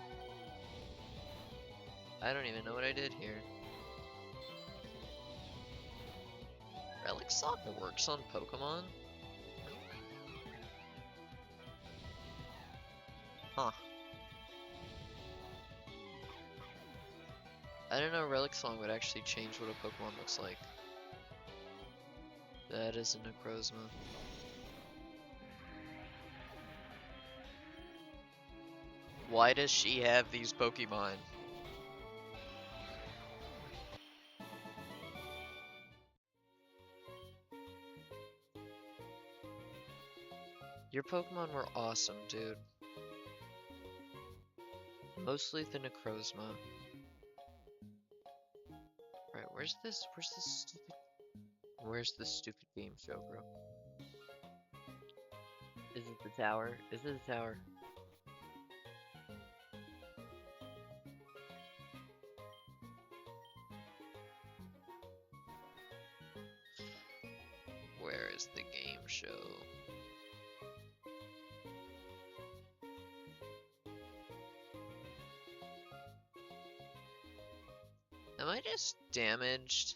I don't even know what I did here. Relic Soccer works on Pokemon? Huh. I didn't know Relic Song would actually change what a Pokemon looks like. That is a Necrozma. Why does she have these Pokemon? Your Pokemon were awesome, dude. Mostly the Necrozma. Right, where's this stupid game show, bro? Is it the tower? Is it the tower? Where is the game show? Am I just damaged?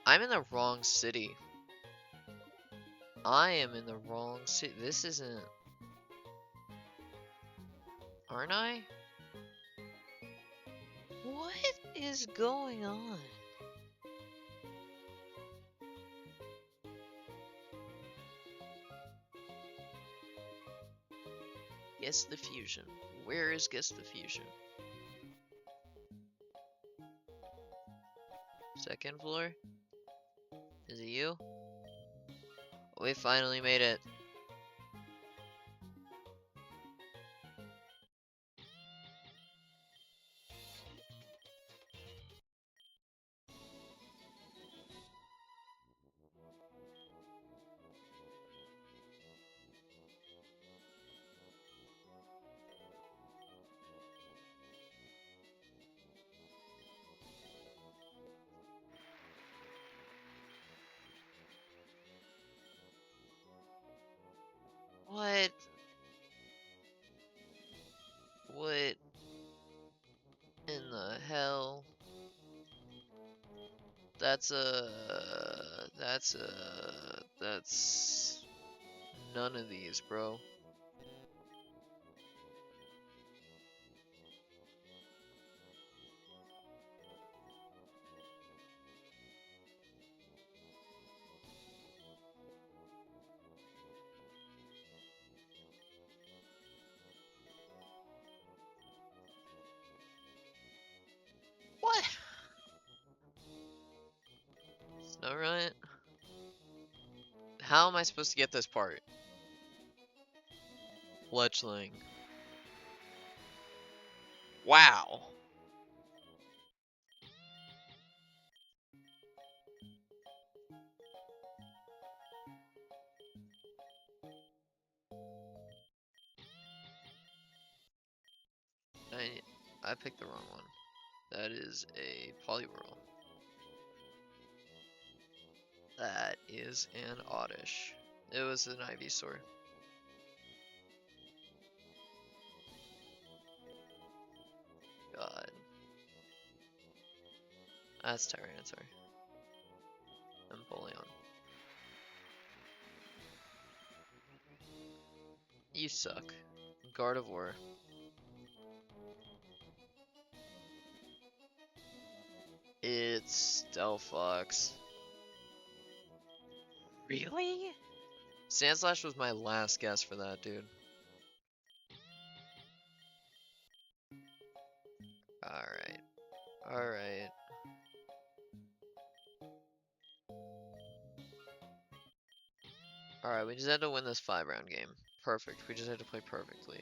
I'm in the wrong city. I am in the wrong city. This isn't... Aren't I? What is going on? Guess the Fusion. Where is Guess the Fusion? Second floor? Is it you? We finally made it. That's none of these, bro. What? Snow Riot? How am I supposed to get this part? Fletchling. Wow. I picked the wrong one. That is a Poliwhirl. That is an Oddish. It was an Ivysaur. God. That's Tyranitar. Empoleon. You suck. Gardevoir. It's Delphox. Really? Sandslash was my last guess for that, dude. Alright. Alright. Alright, we just had to win this 5-round game. Perfect. We just had to play perfectly.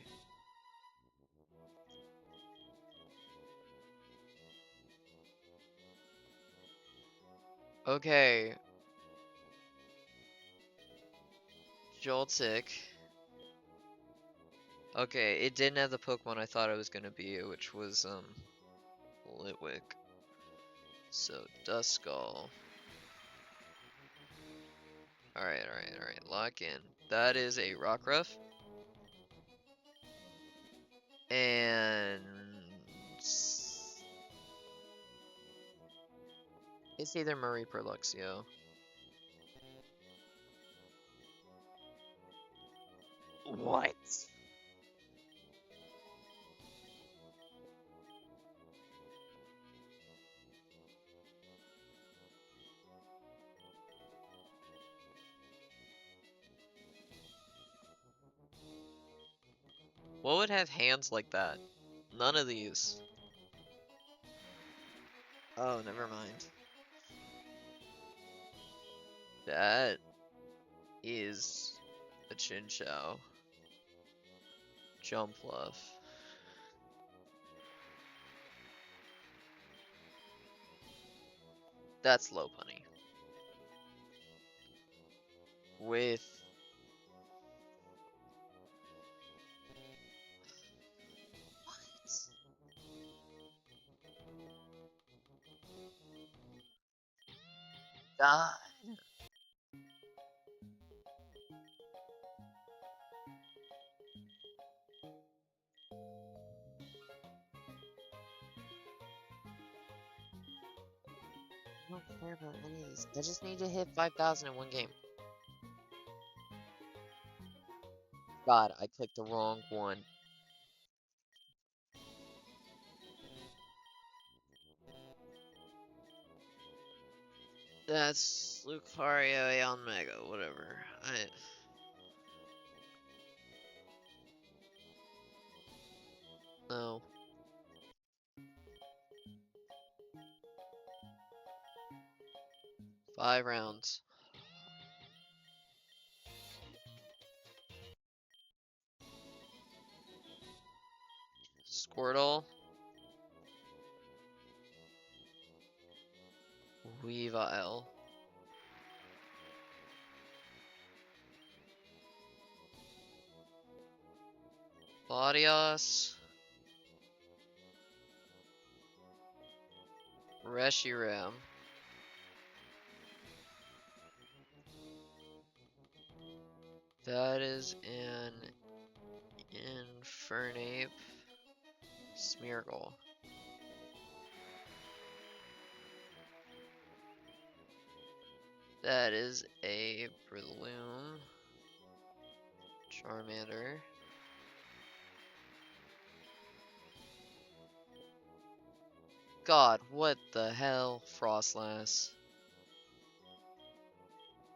Okay. Joltik. Okay, it didn't have the Pokemon I thought it was gonna be, which was, Litwick. So, Duskull. Alright, lock in. That is a Rockruff. And... it's either Mareep or Luxio. What? What would have hands like that? None of these. Oh, never mind. That is a Chinchou. Jumpluff. That's Lopunny. With... what? God. I don't care about any of these. I just need to hit 5,000 in one game. God, I clicked the wrong one. That's Lucario Aeon Mega, whatever. No. Five rounds. Squirtle. Weavile. Latios. Reshiram. That is an Infernape. Smeargle. That is a Breloom. Charmander. God, what the hell? Frostlass.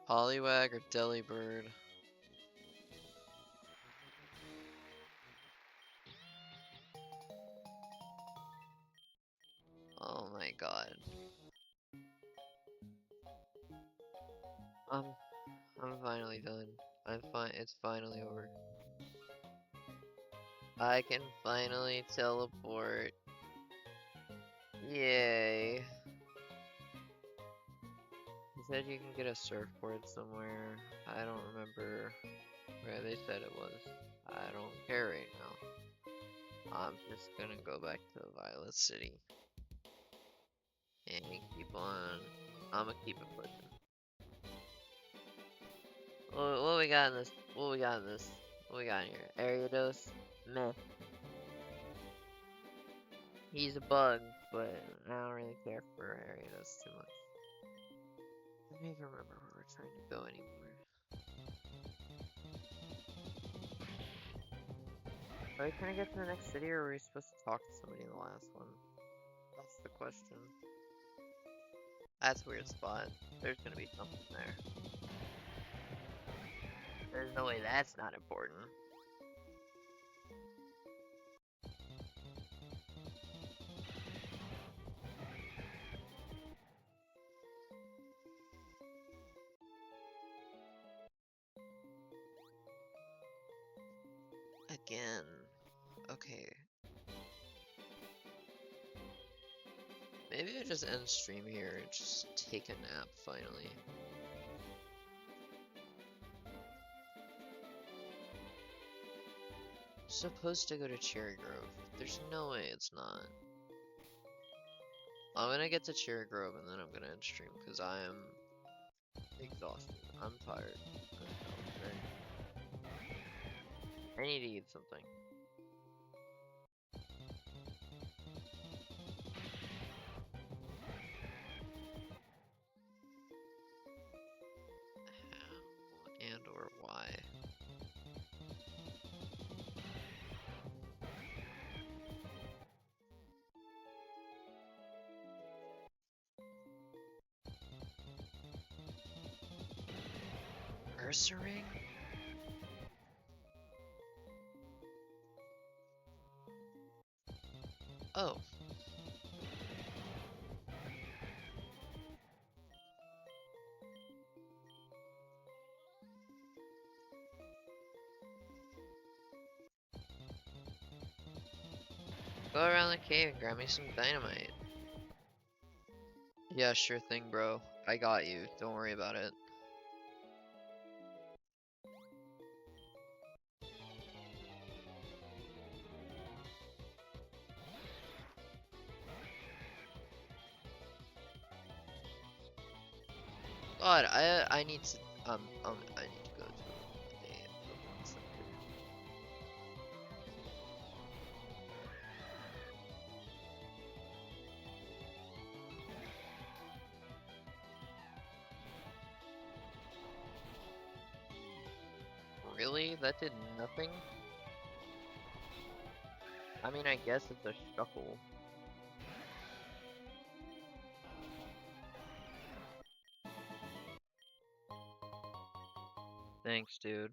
Poliwag or Delibird? Oh my god. I'm I'm finally done. It's finally over. I can finally teleport. Yay. He said you can get a surfboard somewhere. I don't remember where they said it was. I don't care right now. I'm just gonna go back to Violet City. And keep on. I'ma keep it pushing. What we got in this? What we got in this? What we got in here? Ariados? Meh. He's a bug, but I don't really care for Ariados too much. I don't even remember where we're trying to go anymore. Are we trying to get to the next city, or are we supposed to talk to somebody in the last one? That's the question. That's a weird spot. There's gonna be something there. There's no way that's not important. Again. Okay. Maybe I just end stream here and just take a nap finally. Supposed to go to Cherry Grove. There's no way it's not. I'm gonna get to Cherry Grove and then I'm gonna end stream because I am exhausted. I'm tired. I need to eat something. How and or why? Ursaring? Oh. Go around the cave and grab me some dynamite. Yeah, sure thing, bro. I got you. Don't worry about it. God, I need to I need to go to a Pokemon Center. Really? That did nothing? I mean, I guess it's a shuffle. Thanks, dude.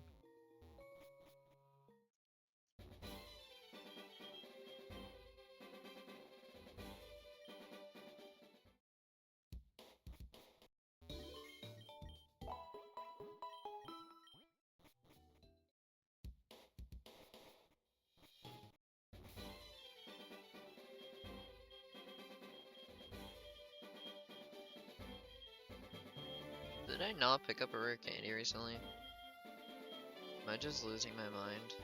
Did I not pick up a rare candy recently? Am I just losing my mind?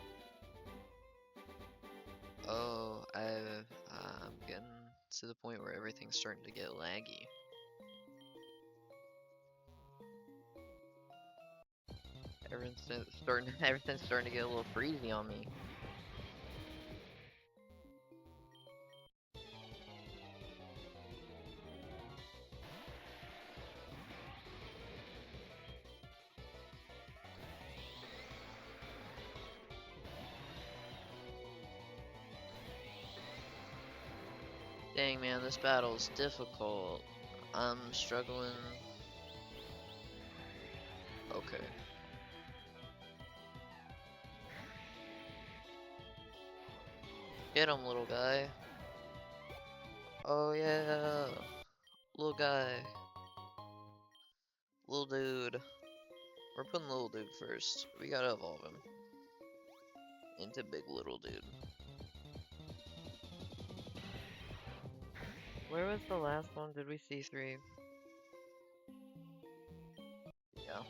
Oh, I'm getting to the point where everything's starting to get laggy. Everything's starting to get a little freezy on me. Dang man, this battle's difficult. I'm struggling. Okay. Get him, little guy. Oh yeah. Little guy. Little dude. We're putting little dude first. We gotta evolve him into big little dude. Where was the last one? Did we see 3? Yeah.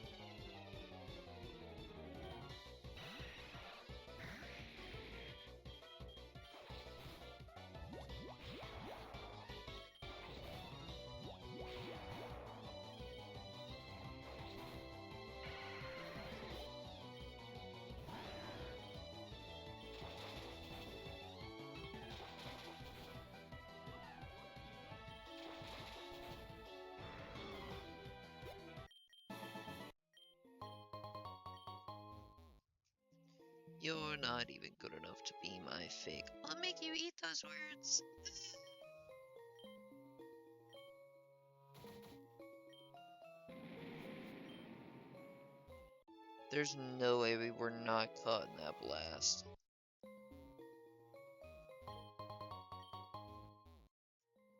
You're not even good enough to be my fake. I'll make you eat those words. There's no way we were not caught in that blast.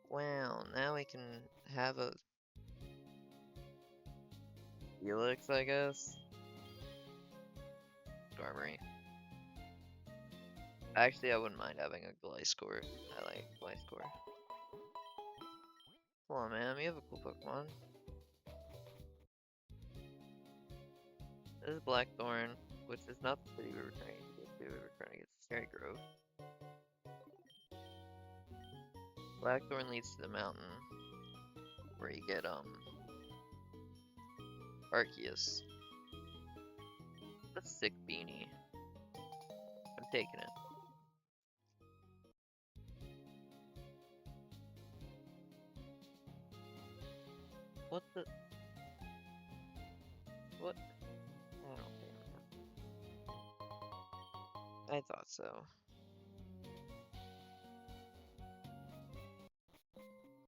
Wow, now we can have a Helix, I guess. Armory. Actually, I wouldn't mind having a Gliscor. I like Gliscor. Come on, man, you have a cool Pokemon. This is Blackthorn, which is not the city we were trying to get to. We were trying to get to Cherry Grove. Blackthorn leads to the mountain, where you get, Arceus. That's a sick beanie. I'm taking it. What the? What? I don't think. I thought so.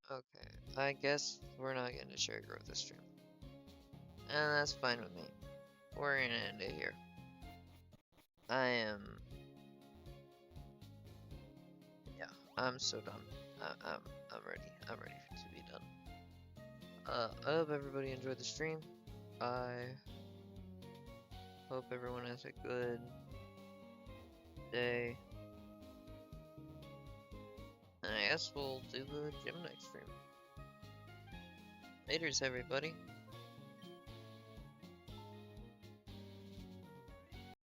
Okay, I guess we're not getting to Cherry Grove this stream. And that's fine with me. We're gonna end it here. I am... Yeah, I'm so done. I'm ready. I'm ready to be done. I hope everybody enjoyed the stream. I hope everyone has a good day. And I guess we'll do the gym next stream. Laters, everybody.